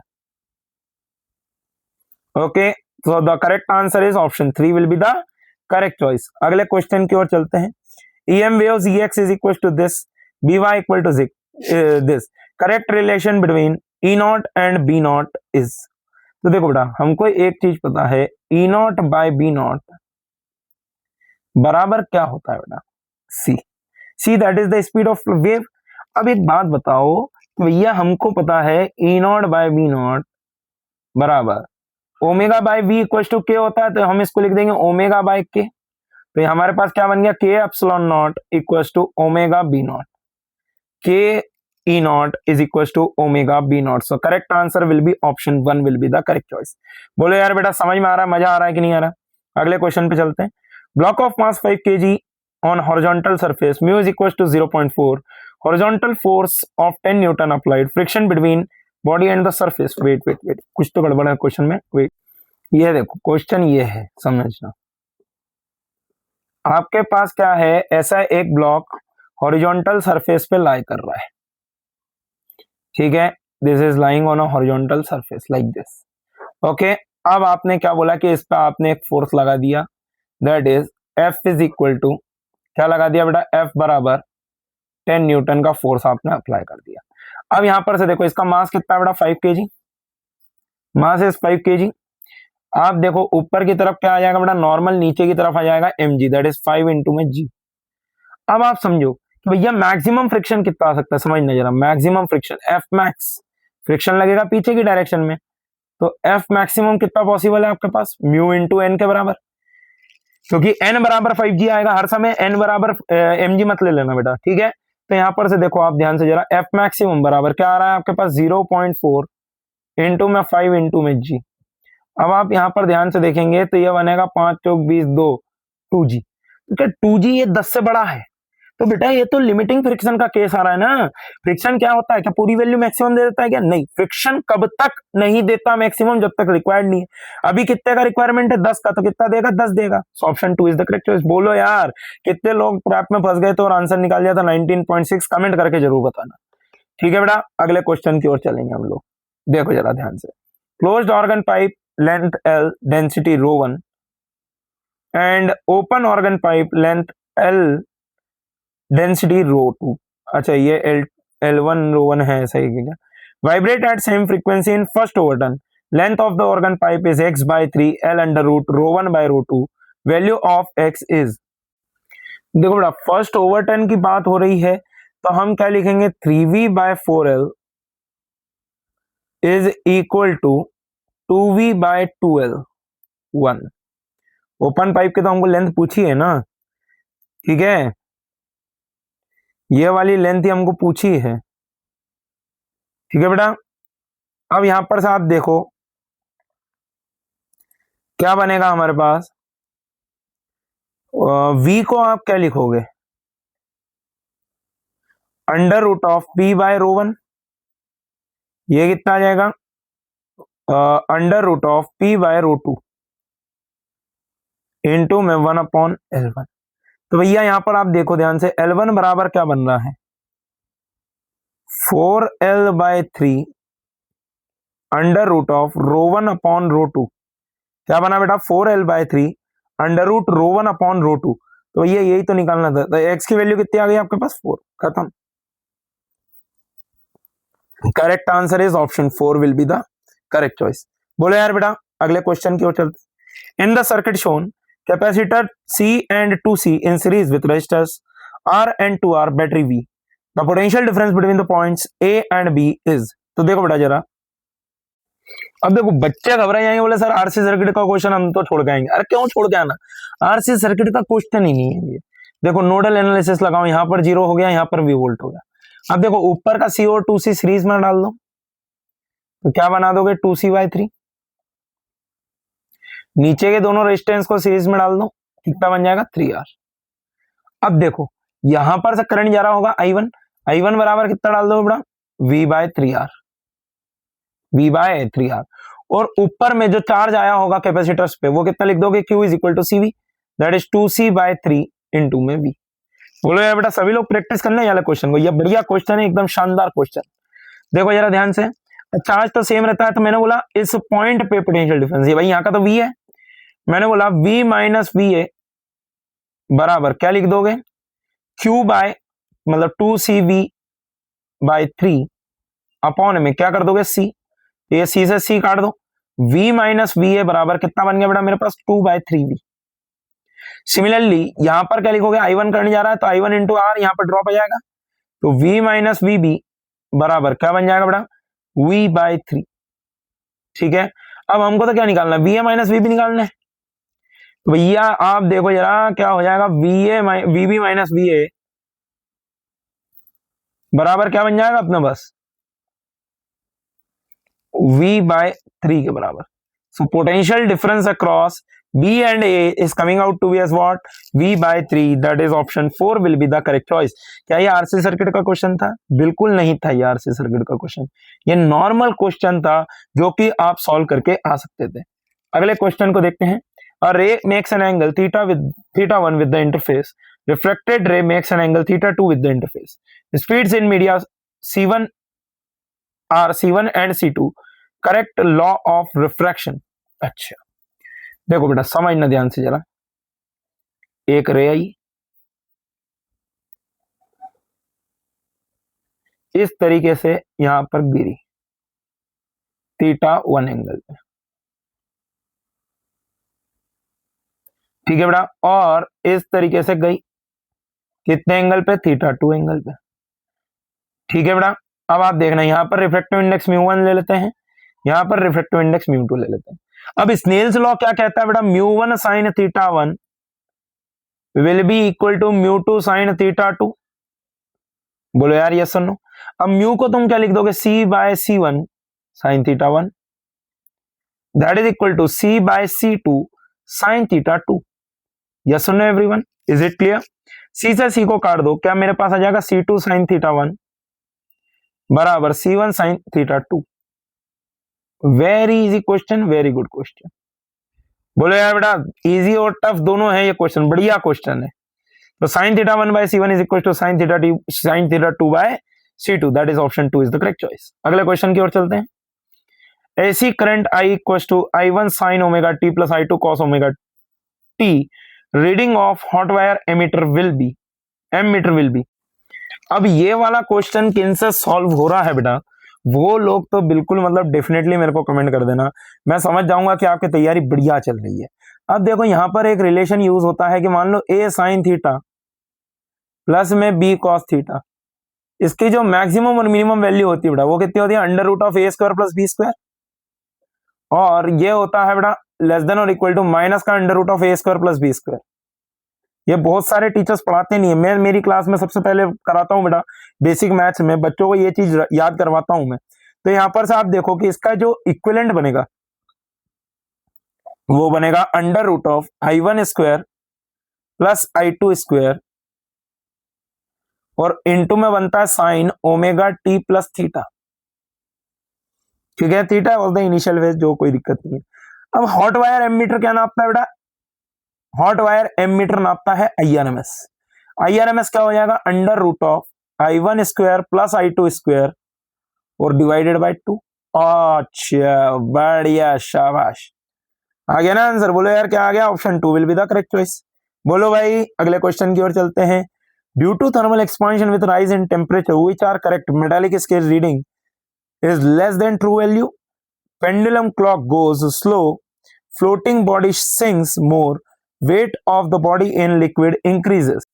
Okay, so the correct answer is option 3 will be the correct choice. अगले क्वेश्चन की ओर चलते हैं। EM waves EX is equal to this, BY equal to this. Correct relation between E naught and B naught is. तो देखो बेटा, हमको एक चीज पता है, E naught by B naught बराबर क्या होता है बेटा, C that is the speed of wave. अब एक बात बताओ कि भैया हमको पता है E naught by B naught बराबर omega by B equal to K होता है, तो हम इसको लिख देंगे ओमेगा बाई के। तो हमारे पास क्या बन गया, K epsilon not equal to omega B not, K E not is equal to omega B not. So correct answer will be option 1 will be the correct choice. बोलो यार बेटा, समझ में आ रहा है, मजा आ रहा है कि नहीं आ रहा? अगले क्वेश्चन पे चलते हैं। Block of mass 5 kg on horizontal surface, mu is equal to 0.4, horizontal force of 10 newton applied, friction between body and the surface. Wait, कुछ तो गड़बड़ है क्वेश्चन में। वेट, ये देखो क्वेश्चन ये है, समझना। आपके पास क्या है, ऐसा एक ब्लॉक हॉरिजॉन्टल सरफेस पे लाई कर रहा है, ठीक है, this is lying on a horizontal surface like this. Okay, अब आपने क्या बोला कि इस पे आपने एक फोर्स लगा दिया, that is F is equal to, क्या लगा दिया बेटा, F बराबर 10 न्यूटन का फोर्स आपने अप्लाई कर दिया। अब यहां पर से देखो, इसका मास कितना है बेटा, 5 kg, मास इज 5 kg। आप देखो ऊपर की तरफ क्या आ जाएगा बेटा, नॉर्मल, नीचे की तरफ आ जाएगा mg, दैट इज 5 इंटू में g। अब आप समझो कि भैया मैक्सिमम फ्रिक्शन कितना आ सकता है, समझना जरा। Maximum friction F max, friction लगेगा पीछे की डायरेक्शन में, तो F मैक्सिमम कितना पॉसिबल है आपके पास, म्यू इंटू एन के बराबर, क्योंकि n बराबर 5g आएगा हर समय, n बराबर mg मत ले लेना बेटा, ठीक है। तो यहां पर से देखो आप ध्यान से जरा, F मैक्सिमम बराबर क्या आ रहा है आपके पास, 0.4 इंटू में 5 इंटू में g। अब आप यहां पर ध्यान से देखेंगे तो ये बनेगा 5 चौक 20 2 2g, तो 2g ये 10 से बड़ा है, तो बेटा ये तो लिमिटिंग फ्रिक्शन का केस आ रहा है ना। फ्रिक्शन क्या होता है, क्या पूरी वैल्यू मैक्सिमम दे देता है क्या, नहीं। फ्रिक्शन कब तक नहीं देता मैक्सिमम, जब तक रिक्वायर्ड नहीं है। अभी कितने का रिक्वायरमेंट है, 10 का, तो कितना देगा, 10 देगा। सो option 2 is the correct choice. बोलो यार, कितने लोग ट्रैप में फंस गए थे और आंसर निकाल लिया था 19.6, कमेंट करके जरूर बताना, ठीक है बेटा। अगले क्वेश्चन की ओर चलेंगे हम लोग, देखो जरा ध्यान से। Closed organ pipe length L, density rho 1 and open organ pipe length L, density rho 2। अच्छा, ये L1 rho 1 है, ऐसा ही क्या। Vibrate at same frequency in first overturn, length of the organ pipe is x by 3 L under root rho 1 by rho 2, value of x is। देखो बेटा, फर्स्ट ओवरटर्न की बात हो रही है, तो हम क्या लिखेंगे, 3v by 4L is equal to 2v by 2L 1। Open pipe के तो हमको लेंथ पूछी है ना, ठीक है, ये वाली लेंथ ही हमको पूछी है, ठीक है बेटा। अब यहां पर से आप देखो क्या बनेगा हमारे पास, v को आप क्या लिखोगे, under root of p by rho 1, ये कितना आ जाएगा, under root of p by rho 2 into में 1 अपॉन L1। तो भैया यहां पर आप देखो ध्यान से, L1 बराबर क्या बन रहा है, 4L by 3 under root of rho 1 upon rho 2। क्या बना बेटा, 4L by 3 under root rho 1 upon rho 2। तो ये यही तो निकालना था। तो x की वैल्यू कितनी आ गई आपके पास, 4, खत्म। Correct answer is option 4 will be the correct choice. बोलो यार बेटा, अगले क्वेश्चन की ओर चलते। इन the circuit shown capacitor C and 2C in series with resistors R and 2R battery V, the potential difference between the points A and B is। तो देखो बेटा जरा, अब देखो बच्चे घबराए जाएंगे, बोले सर आरसी सर्किट का क्वेश्चन हम तो छोड़ के आएंगे। अरे क्यों छोड़ के आना, आरसी सर्किट का क्वेश्चन ही नहीं है ये। देखो नोडल एनालिसिस लगाओ, यहाँ पर 0 हो गया, यहाँ पर V वोल्ट हो गया। अब देखो ऊपर का C और 2C सीरीज में डाल दो, तो क्या बना दोगे, 2C बाय 3। नीचे के दोनों रेजिस्टेंस को सीरीज में डाल दो, कितना बन जाएगा, 3R। अब देखो यहां पर से करंट जा रहा होगा I1 बराबर कितना डाल दो बेटा, V bye 3R, V bye 3R। और ऊपर में जो चार्ज आया होगा कैपेसिटर्स पे, वो कितना लिख दोगे, Q is equal to CV, that is 2C by 3 into में V। बोलो यार बेटा, सभी लोग प्रैक्टिस करने वाले क्वेश्चन को, ये बढ़िया क्वेश्चन है, एकदम शानदार क्वेश्चन। देखो जरा ध्यान से, चार्ज तो सेम रहता है, तो मैंने बोला इस पॉइंट पे पोटेंशियल डिफरेंस, ये भाई यहाँ का तो V है, मैंने बोला V माइनस वी ए बराबर क्या लिख दोगे, Q बाय मतलब 2CV बाय 3 अपॉन में क्या कर दोगे C, ये C से C काट दो, V माइनस वी ए बराबर कितना बन गया बेटा मेरे पास 2/3V। सिमिलरली यहां पर क्या लिखोगे, I1 करने जा रहा है तो I1 इंटू आर यहां पर ड्रॉप हो जाएगा, तो V माइनस वी बी बराबर क्या बन जाएगा बेटा V/3। ठीक है, अब हमको तो क्या निकालना है, VA माइनस VB निकालना है, तो भैया आप देखो जरा क्या हो जाएगा, VB माइनस VA बराबर क्या बन जाएगा अपना बस V/3 के बराबर। So potential difference across B and A is coming out to be as what, V/3, that is option 4 will be the correct choice। क्या ये आरसी सर्किट का क्वेश्चन था? बिल्कुल नहीं था ये आरसी सर्किट का क्वेश्चन, ये नॉर्मल क्वेश्चन था जो कि आप सॉल्व करके आ सकते थे। अगले क्वेश्चन को देखते हैं। A ray makes an angle theta1 with the interface, refracted ray makes an angle theta2 with the interface, speeds in media C1 are C1 and C2, correct law of refraction। अच्छा देखो बेटा समझना ध्यान से जरा, एक रे आई इस तरीके से यहां पर गिरी θ1 एंगल पे, ठीक है बेटा, और इस तरीके से गई कितने एंगल पे, θ2 एंगल पे। ठीक है बेटा, अब आप देखना यहां पर रिफ्रैक्टिव इंडेक्स μ1 ले लेते हैं, यहां पर रिफ्रैक्टिव इंडेक्स μ2 ले लेते हैं। अब स्नेल्स लॉ क्या कहता है बेटा, μ1 sin θ1 will be equal to μ2 sin θ2। बोलो यार यस और नो। अब म्यू को तुम क्या लिख दोगे, C/C1 sin θ1 that is equal to C/C2 sin θ2। Yes or no everyone, is it clear? C से C को काट दो, क्या मेरे पास आ जाएगा C2 sin θ1 बराबर C1 sin θ2। Very easy question, very good question. बोलो यार बेटा इजी और टफ दोनों है ये क्वेश्चन, बढ़िया क्वेश्चन है। तो sin θ1 by C1 is equal to sin θ2 by C2, that is option 2 is the correct choice। अगले क्वेश्चन की ओर चलते हैं। AC current I equals to I1 sin omega t plus I2 cos omega t, reading of hot wire ammeter will be. अब ये वाला क्वेश्चन किन से सॉल्व हो रहा है बेटा, वो लोग तो बिल्कुल मतलब डेफिनेटली मेरे को कमेंट कर देना, मैं समझ जाऊंगा कि आपकी तैयारी बढ़िया चल रही है। अब देखो यहां पर एक रिलेशन यूज होता है कि मान लो A sin थीटा प्लस में B cos थीटा, इसकी जो मैक्सिमम और मिनिमम वैल्यू होती है बेटा वो कितनी होती है, under root of A square plus B square, और ये होता है बेटा लेस देन और इक्वल टू माइनस का under root of A square plus B square. ये बहुत सारे टीचर्स पढ़ाते नहीं है, मैं मेरी क्लास में सबसे पहले कराता हूं बेटा बेसिक मैथ्स में बच्चों को ये चीज याद करवाता हूं मैं। तो यहां पर से आप देखो कि इसका जो इक्विवेलेंट बनेगा वो बनेगा under root of I1 square plus I2 square और इनटू में बनता है sine omega t plus theta. ठीक है, theta was the initial phase, जो कोई दिक्कत नहीं है। अब हॉट वायर एमीटर क्या नापता है बेटा, हॉट वायर एमीटर नापता है IRMS। IRMS क्या हो जाएगा, under root of I1 square plus I2 square और डिवाइडेड बाय 2। अच्छा बढ़िया, शाबाश, आ गया ना आंसर। बोलो यार क्या आ गया, option 2 will be the correct choice. बोलो भाई अगले क्वेश्चन की ओर चलते हैं। Due to thermal expansion with rise in temperature which are correct, metallic scale reading is less than true value, pendulum clock goes slow, floating body sinks more, weight of the body in liquid increases।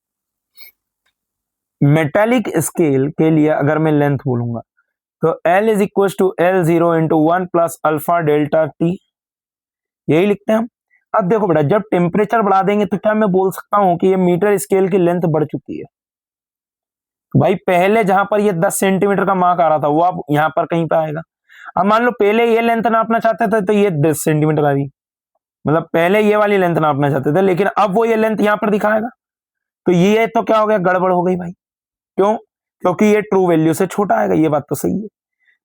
Metallic scale के लिए अगर मैं लेंथ बोलूंगा तो L is equal to L0 into 1 plus alpha delta T, यही लिखते हैं हम। अब देखो बेटा जब टेम्परेचर बढ़ा देंगे तो क्या मैं बोल सकता हूं कि ये मीटर स्केल की लेंथ बढ़ चुकी है। भाई पहले जहां पर ये 10 सेंटीमीटर का मार्क आ रहा था वो अब यहां पर कहीं पे आएगा। अब मान लो पहले ये लेंथ नापना चाहते थे तो ये 10 सेंटीमीटर आ रही, मतलब पहले ये वाली लेंथ नापना चाहते थे लेकिन अब वो ये लेंथ यहां पर दिखाएगा, तो ये तो क्या हो गया, गड़बड़ हो गई भाई। क्यों, क्योंकि ये ट्रू वैल्यू से छोटा आएगा, ये बात तो सही है।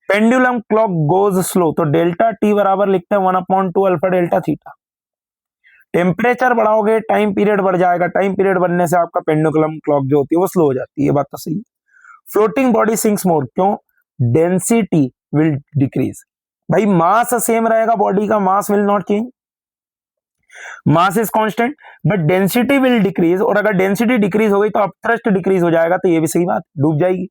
पेंडुलम क्लॉक गोज स्लो, तो डेल्टा टी बराबर लिखते हैं 1/2 अल्फा डेल्टा थीटा। टेम्परेचर बढ़ाओगे टाइम पीरियड बढ़ जाएगा, टाइम पीरियड बढ़ने से आपका पेंडुलम क्लॉक जो होती है वो स्लो हो जाती है, ये बात तो सही है। फ्लोटिंग बॉडी सिंक्स मोर, क्यों? Density will decrease. भाई मास सेम रहेगा, बॉडी का mass will not change, mass is constant but density will decrease, और अगर डेंसिटी डिक्रीज हो गई तो अपथ्रस्ट डिक्रीज हो जाएगा, तो ये भी सही बात, डूब जाएगी।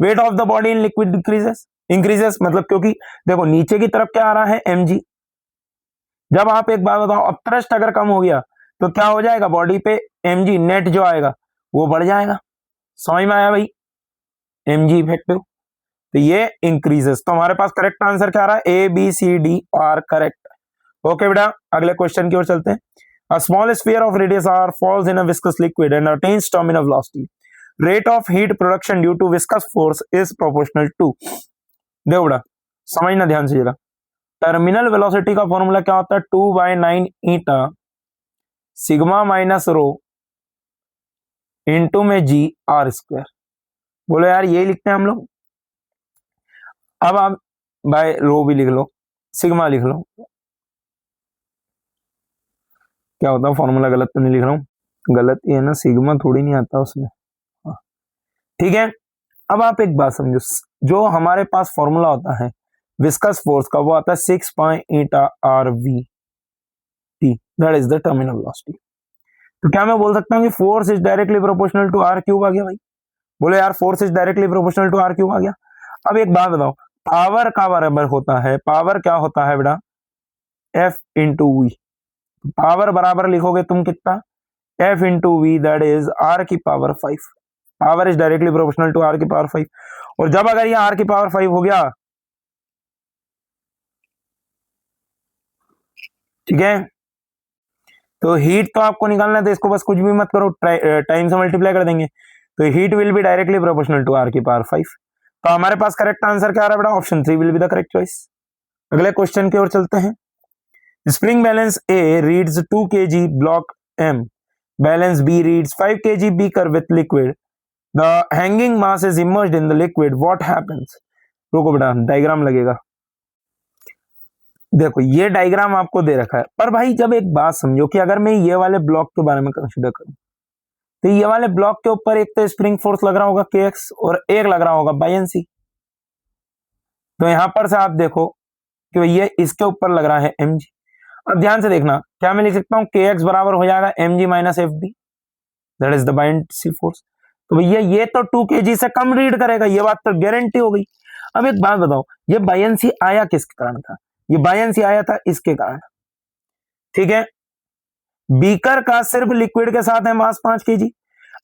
Weight of the body in liquid decreases, increases, मतलब क्योंकि देखो नीचे की तरफ क्या आ रहा है, mg। जब आप एक बात बताओ, अपथ्रस्ट अगर कम हो गया तो क्या हो जाएगा, बॉडी पे mg नेट जो आएगा वो बढ़ जाएगा। समझ में आया भाई, mg इफेक्टिव, तो ये इंक्रीजेस। तो हमारे पास करेक्ट आंसर क्या आ रहा है, A B C D are correct. Okay बेटा, अगले क्वेश्चन की ओर चलते हैं। A small sphere of radius r falls in a viscous liquid and attains terminal velocity. Rate of heat production due to viscous force is proportional to। देखो बेटा, समझना ध्यान से जरा। टर्मिनल वेलोसिटी का फॉर्मूला क्या होता है, 2/9 ईटा सिग्मा माइनस रो इंटू में जी आर स्क्वायर। बोलो यार यही लिखते हैं हम लोग। अब आप बाय रो भी लिख लो, सिग्मा लिख लो। क्या होता है फॉर्मूला, गलत तो नहीं लिख रहा हूँ? गलत ये है ना, सिग्मा थोड़ी नहीं आता उसमें। हाँ ठीक है। अब आप एक बात समझो, जो हमारे पास फॉर्मूला होता है विस्कस फोर्स का, वो आता है 6π∗RV T, that is the terminal velocity. तो क्या मैं बोल सकता हूँ कि force is directly proportional to R cube आ गया भाई? बोले यार force is directly proportional to R cube आ गया। अब एक बात बताओ, पावर का बराबर होता है, पावर क्या होता है बेटा, F इंटू वी। पावर बराबर लिखोगे तुम कितना, F into V, that is R की power 5। Power is directly proportional to R की पावर 5। और जब अगर ये R की पावर 5 हो गया, ठीक है, तो हीट तो आपको निकालना है, तो इसको बस कुछ भी मत करो, टाइम से मल्टीप्लाई कर देंगे, तो heat will be directly proportional to R की पावर 5। तो हमारे पास करेक्ट आंसर क्या आ रहा है बेटा, option 3 will be the correct choice. अगले क्वेश्चन की ओर चलते हैं। Spring balance A reads 2 kg block M, balance B reads 5 kg beaker with liquid, the hanging mass is immersed in the liquid, what happens? रुको बेटा, डायग्राम लगेगा। देखो ये डायग्राम आपको दे रखा है, पर भाई जब एक बात समझो कि अगर मैं ये वाले ब्लॉक के बारे में कंसीडर करूं, तो ये वाले ब्लॉक के ऊपर एक तो स्प्रिंग फोर्स लग रहा होगा kx और एक लग रहा होगा बाई एनसी। तो यहां पर से आप देखो कि ये इसके ऊपर लग रहा है mg। अब ध्यान से देखना, क्या मैं लिख सकता हूं, kx बराबर हो जाएगा mg minus F B, that is the buoyancy force. तो भैया ये तो 2 kg से कम रीड करेगा, ये बात तो गारंटी हो गई। अब एक बात बताओ, ये बायंसी आया किसके कारण था, ये बायंसी आया था इसके कारण, ठीक है। बीकर का सिर्फ लिक्विड के साथ है मास 5 kg।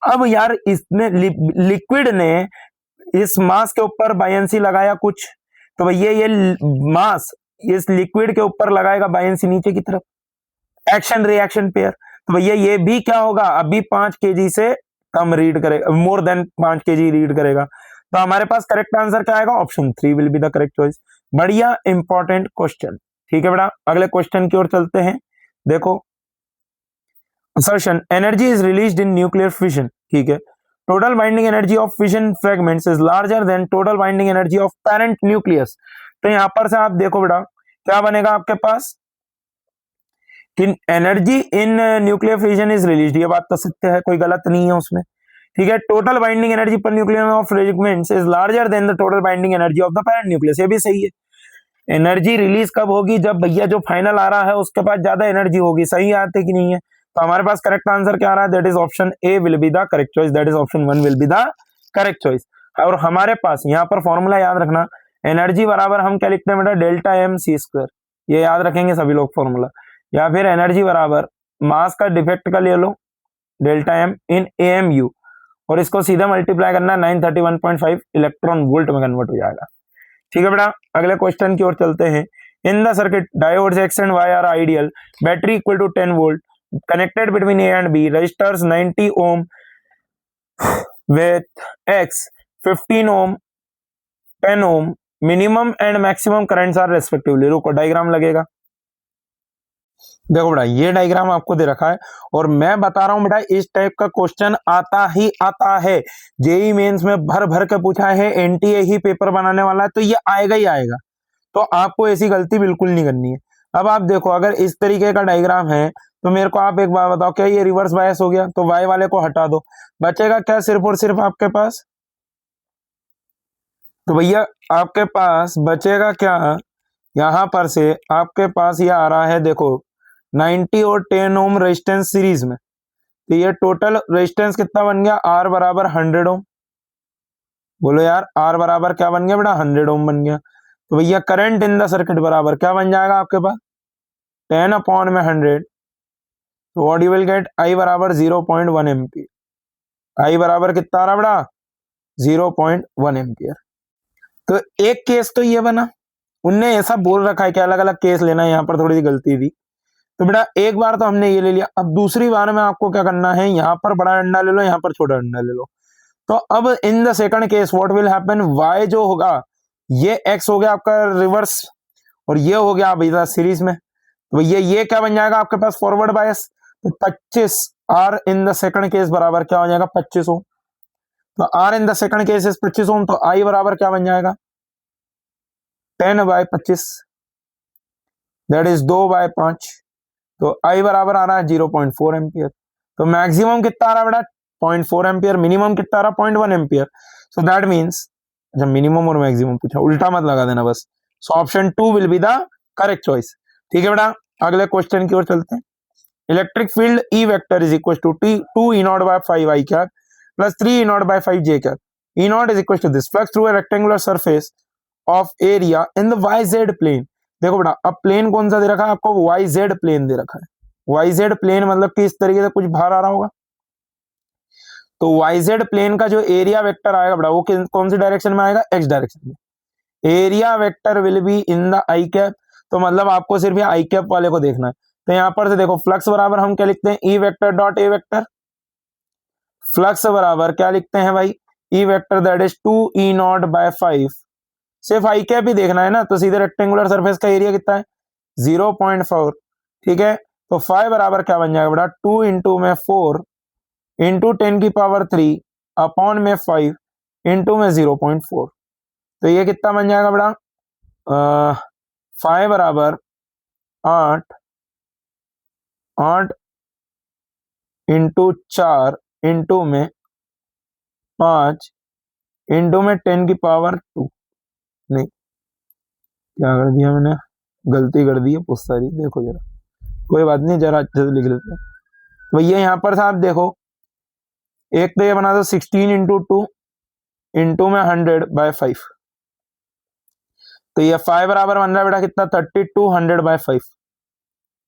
अब यार इसने लिक्विड ने इस मास के ऊपर बायंसी लगाया कुछ, तो भैया ये मास इस लिक्विड के ऊपर लगाएगा बायंसी नीचे की तरफ, एक्शन रिएक्शन पेयर। तो भैया ये भी क्या होगा, अभी 5 kg से कम रीड करेगा, मोर देन 5 kg रीड करेगा। तो हमारे पास करेक्ट आंसर क्या आएगा, option 3 will be the correct choice. बढ़िया इंपॉर्टेंट क्वेश्चन, ठीक है बेटा। अगले क्वेश्चन की ओर चलते हैं। देखो assertion energy is released in nuclear fission, ठीक है। total binding energy of fission fragments is larger than total binding energy of parent nucleus। तो यहां पर से आप देखो बेटा क्या बनेगा आपके पास कि energy in nuclear fusion is released, ये बात तो सत्य है, कोई गलत नहीं है उसमें, ठीक है। टोटल बाइंडिंग एनर्जी पर nuclear of fragments is larger than the total binding energy of the parent nucleus, ये भी सही है। एनर्जी रिलीज कब होगी, जब भैया जो फाइनल आ रहा है उसके पास ज्यादा एनर्जी होगी, सही आते कि नहीं है। तो हमारे पास करेक्ट आंसर क्या आ रहा है, that is option A will be the correct choice, that is option 1 will be the correct choice. और हमारे पास यहाँ पर फॉर्मूला याद रखना, एनर्जी बराबर हम क्या लिखते हैं बेटा, डेल्टा एम सी स्क्वायर, ये याद रखेंगे सभी लोग फॉर्मूला। या फिर एनर्जी बराबर मास का डिफेक्ट का ले लो, डेल्टा एम इन एएमयू, और इसको सीधा मल्टीप्लाई करना 931.5 इलेक्ट्रॉन वोल्ट में कन्वर्ट हो जाएगा, ठीक है बेटा। अगले क्वेश्चन की ओर चलते हैं। In the circuit diodes X and Y are ideal, battery equal to 10 volt, connected between A and B, resistors 90 ohm with X, 15 ohm, 10 ohm, minimum and maximum currents are respectively. रुको डायग्राम लगेगा, देखो बेटा ये डायग्राम आपको दे रखा है, और मैं बता रहा हूं बेटा इस टाइप का क्वेश्चन आता ही आता है, जेई मेंस में भर भर के पूछा है, एनटीए ही पेपर बनाने वाला है, तो ये आएगा ही आएगा। तो आपको ऐसी गलती बिल्कुल नहीं करनी है। अब आप देखो अगर इस तरीके का डायग्राम है तो मेरे को आप एक बात बताओ, क्या ये रिवर्स बायस हो गया? तो वाई वाले को हटा दो, बचेगा क्या सिर्फ और सिर्फ आपके पास? तो भैया आपके पास बचेगा क्या? यहां पर से आपके पास ये आ रहा है देखो 90 और 10 ओम रेजिस्टेंस सीरीज में, तो ये टोटल रेजिस्टेंस कितना बन गया? आर बराबर 100 ओम। बोलो यार आर बराबर क्या बन गया बेटा? 100 ओम बन गया। तो भैया करंट इन द सर्किट बराबर क्या बन जाएगा आपके पास? 10 अपॉन में 100, तो व्हाट यू विल गेट? आई बराबर 0.1 एम्पियर। आई बराबर कितना आ रहा बेटा? 0.1 एम्पियर। तो एक केस तो ये बना, उनने ऐसा बोल रखा है कि अलग अलग केस लेना है, यहाँ पर थोड़ी सी गलती थी। तो बेटा एक बार तो हमने ये ले लिया, अब दूसरी बार में आपको क्या करना है, यहाँ पर बड़ा डंडा ले लो, यहाँ पर छोटा डंडा ले लो। तो अब इन the second case what will happen, y जो होगा ये x हो गया आपका रिवर्स, और ये हो गया अभी सीरीज में, तो ये क्या बन जाएगा आपके पास? Forward bias. तो 25 r in the second case बराबर क्या हो जाएगा? 25 ओम। तो r in the second case is 25 ओम, तो I बराबर क्या बन जाएगा? 10/25, दैट इज 2/5। तो I बराबर आ रहा है 0.4 एम्पियर। तो मैक्सिमम कितना आ रहा है बेटा? 0.4 एम्पियर। मिनिमम कितना आ रहा है? 0.1 एम्पियर। सो दैट मीन्स, अच्छा मिनिमम और मैक्सिमम पूछा, उल्टा मत लगा देना बस। So option 2 will be the correct choice. ठीक है बेटा, अगले क्वेश्चन की ओर चलते हैं। Electric field E vector is equal to 2 E nought by 5 I cap plus 3 E nought by 5 J cap. E nought is equal to this flux through a rectangular surface of area in the YZ plane. देखो बेटा अब प्लेन कौन सा दे रखा है आपको? YZ प्लेन दे रखा है। YZ प्लेन मतलब कि इस तरीके से कुछ बाहर आ रहा होगा। तो YZ प्लेन का जो एरिया वेक्टर आएगा बेटा वो कौन सी डायरेक्शन में आएगा? X डायरेक्शन में। Area vector will be in the I cap, तो मतलब आपको सिर्फ ये I कैप वाले को देखना है। तो यहां पर से देखो फ्लक्स बराबर हम क्या लिखते हैं? E vector dot A vector. Flux बराबर क्या लिखते हैं भाई? E vector that is 2 E nought by 5। सिर्फ I कैप ही देखना है ना, तो सीधे रेक्टेंगुलर सरफेस का एरिया कितना है? 0.4। ठीक है, तो 5 बराबर क्या बन जाएगा बेटा? 2 इंटू में 4 इंटू 10 की पावर 3 अपॉन में 5 इंटू में 0.4। तो ये कितना बन जाएगा बेटा? 5 बराबर 8 इंटू 4 इंटू में 5 इंटू में 10 की पावर 2। नहीं, क्या कर दिया मैंने? गलती कर दी है बहुत सारी। देखो जरा, कोई बात नहीं, जरा अच्छे से लिख लेते हैं। तो भैया यहाँ पर साहब देखो, एक तो ये बना दो 16 इंटू 2 इंटू में 100/5। तो ये 5 बराबर बन रहा है बेटा कितना? 32 100/5।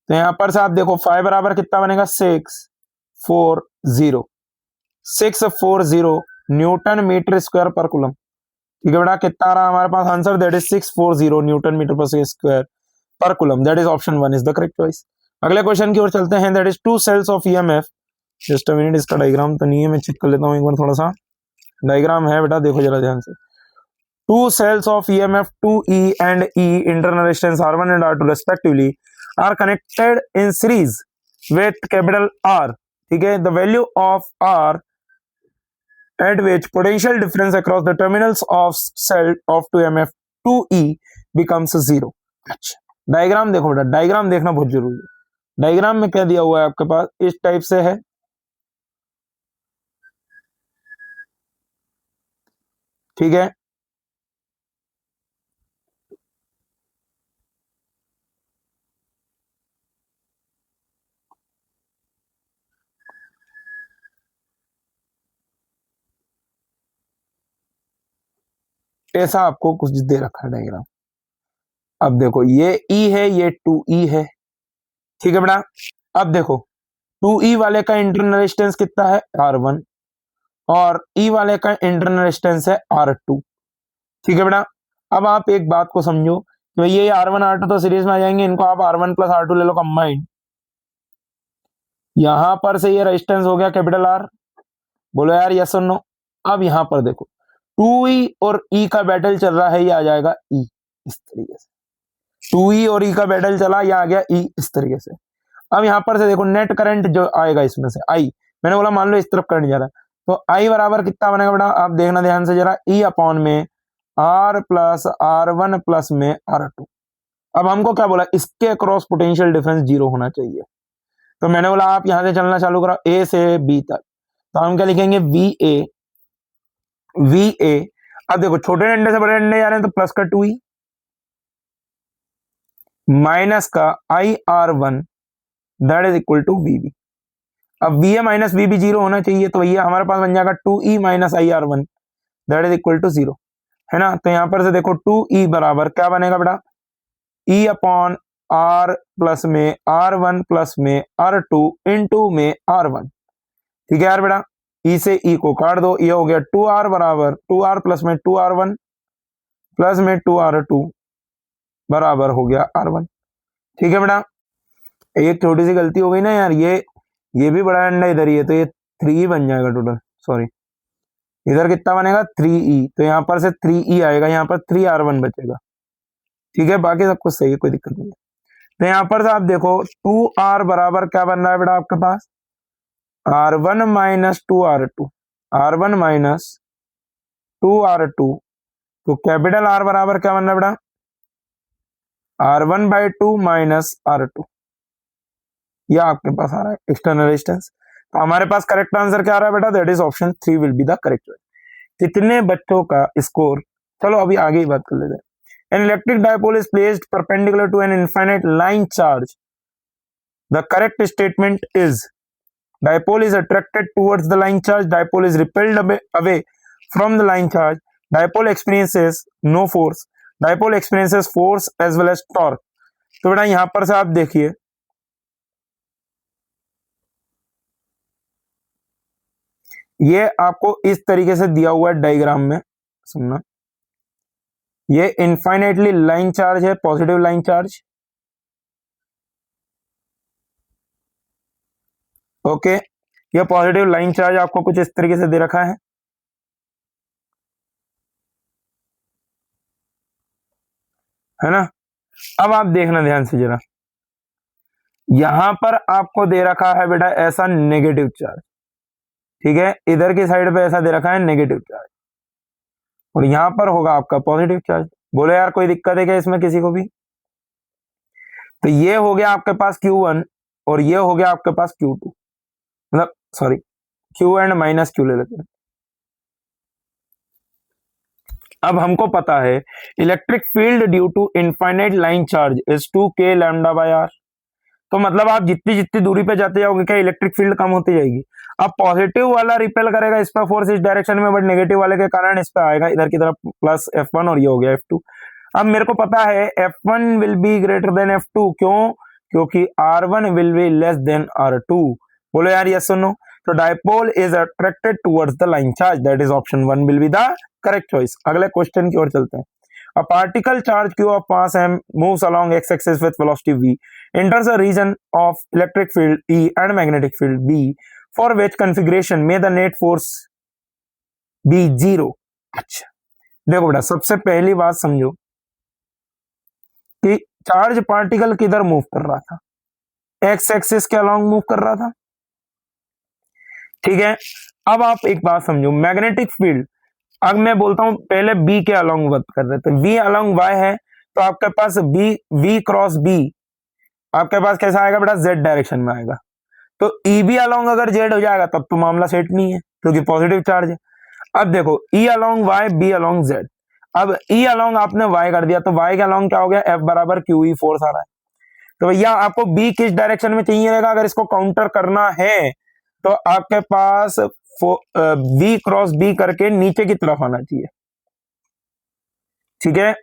तो यहाँ पर साहब देखो 5 बराबर कितना बनेगा? 640 newton metre square per coulomb. ठीक है बेटा, कितना आ रहा है हमारे पास answer? That is 640 newton metre per square per coulomb. That is option 1 is the correct choice. अगले क्वेश्चन की ओर चलते हैं। That is 2 cells of EMF। Just a minute, इसका डायग्राम तो नहीं है, मैं चेक कर लेता हूँ एक बार थोड़ा सा। डायग्राम है बेटा, देखो जरा ध्यान से। 2 cells of EMF 2E and E internal resistance R1 and R2 respectively are connected in series with capital R. ठीक है, the value of R at which potential difference across the terminals of cell of 2 EMF 2E becomes 0. अच्छा, डायग्राम देखो बेटा, डायग्राम देखना बहुत जरूरी है। डायग्राम में क्या दिया हुआ है आपके पास? इस टाइप से है। ठीक है, ऐसा आपको कुछ दे रखा है डायग्राम। अब देखो ये E है, ये 2E है। ठीक है बेटा, अब देखो 2E वाले का इंटरनल रेजिस्टेंस कितना है? R1, और E वाले का इंटरनल रेजिस्टेंस है R2। ठीक है बेटा, अब आप एक बात को समझो कि भाई ये R1 R2 तो सीरीज में आ जाएंगे, इनको आप R1 प्लस R2 ले लो कंबाइंड। यहां पर से ये रेजिस्टेंस हो गया कैपिटल R। बोलो यार यस और नो। अब यहां पर देखो 2E और E का बैटल चल रहा है, ये आ जाएगा E इस तरीके से। 2E और E का बैटल चला, ये आ गया E इस तरीके से। अब यहां पर से देखो नेट करंट जो आएगा इसमें से I, मैंने बोला मान लो इस तरफ करंट जा रहा है, तो I बराबर कितना बनेगा बेटा? आप देखना ध्यान से जरा, E अपॉन में R प्लस R1 प्लस में R2। अब हमको क्या बोला, इसके अक्रॉस पोटेंशियल डिफरेंस 0 होना चाहिए। तो मैंने बोला आप यहां से चलना चालू करो ए से बी तक, तो हम क्या लिखेंगे वी ए। अब देखो छोटे डंडे से बड़े डंडे जा रहे हैं तो प्लस का 2e माइनस का IR1 that is equal to VB। अब VA माइनस VB 0 होना चाहिए, तो ये हमारे पास बन जाएगा 2e minus IR1 that is equal to 0, है ना। तो यहां पर से देखो 2e बराबर क्या बनेगा बेटा, E अपॉन R प्लस में R1 प्लस में R2 इंटू में R1। ठीक है यार बेटा, E से E को काट दो, ये हो गया 2R बराबर 2R प्लस में 2R1 प्लस में 2R2 बराबर हो गया R1। ठीक है बेटा, एक छोटी सी गलती हो गई ना यार, ये भी बड़ा डंडा इधर ही है, तो ये 3e बन जाएगा टोटल, सॉरी इधर कितना बनेगा 3e, तो यहाँ पर से 3e आएगा, यहाँ पर 3R1 बचेगा। ठीक है, बाकी सब कुछ सही है, कोई दिक्कत नहीं है। तो यहाँ पर से आप देखो 2R बराबर क्या बन रहा है बेटा आपके पास, R1 minus 2R2, R1 minus 2R2, तो कैपिटल R बराबर क्या बन रहा है बेटा, R1 बाई 2 माइनस R2, यह आपके पास आ रहा है एक्सटर्नल रेजिस्टेंस। तो हमारे पास करेक्ट आंसर क्या आ रहा है बेटा, that is option 3 will be the correct choice. कितने बच्चों का स्कोर, चलो अभी आगे ही बात कर लेते हैं। An electric dipole is placed perpendicular to an infinite line charge. The correct statement is dipole is attracted towards the line charge, dipole is repelled away from the line charge, dipole experiences no force, dipole experiences force as well as torque. तो बेटा यहां पर से आप देखिए, ये आपको इस तरीके से दिया हुआ है डायग्राम में, सुनना, ये इनफाइनाइटली लाइन चार्ज है, पॉजिटिव लाइन चार्ज, ओके। ये पॉजिटिव लाइन चार्ज आपको कुछ इस तरीके से दे रखा है ना। अब आप देखना ध्यान से जरा, यहां पर आपको दे रखा है बेटा ऐसा नेगेटिव चार्ज, ठीक है, इधर की साइड पे ऐसा दे रखा है नेगेटिव चार्ज, और यहां पर होगा आपका पॉजिटिव चार्ज। बोलो यार कोई दिक्कत है क्या इसमें किसी को भी। तो ये हो गया आपके पास Q1 और ये हो गया आपके पास Q2, मतलब sorry Q and minus Q ले लेते हैं। अब हमको पता है electric field due to infinite line charge is 2k lambda by r। तो मतलब आप जितनी जितनी दूरी पे जाते जाओगे क्या इलेक्ट्रिक फील्ड कम होती जाएगी। अब पॉजिटिव वाला रिपेल करेगा इस पर फोर्स इस डायरेक्शन में, बट नेगेटिव वाले के कारण इस पर आएगा इधर की तरफ प्लस F1 और ये हो गया F2। अब मेरे को पता है F1 will be greater than F2, क्यों, क्योंकि R1 will be less than R2। बोलो यार यस और नो। तो dipole is attracted towards the line charge, that is option 1 will be the correct choice. अगले क्वेश्चन की ओर चलते हैं। A particle charge Q of mass m moves along x-axis with velocity v, enters a region of electric field E and magnetic field B, for which configuration may the net force be 0। अच्छा देखो बेटा, सबसे पहली बात समझो कि चार्ज पार्टिकल किधर मूव कर रहा था, एक्स एक्सिस के अलॉन्ग मूव कर रहा था, ठीक है। अब आप एक बात समझो, मैग्नेटिक फील्ड, अब मैं बोलता हूं पहले बी के अलॉन्ग बात कर रहे थे, वी अलॉन्ग वाई है, तो आपके पास बी वी क्रॉस बी आपके पास कैसा आएगा बेटा, जेड डायरेक्शन में आएगा। तो ई बी अलॉन्ग अगर जेड हो जाएगा तब तो मामला सेट नहीं है क्योंकि पॉजिटिव चार्ज है। अब देखो E along Y B along Z, अब ई अलॉन्ग आपने वाई कर दिया तो वाई के अलॉन्ग क्या हो गया, एफ बराबर क्यू ई फोर्स आ रहा है। तो भैया आपको बी किस डायरेक्शन में चाहिए रहेगा, अगर इसको काउंटर करना है तो आपके पास बी क्रॉस बी करके नीचे की तरफ आना चाहिए, ठीक है।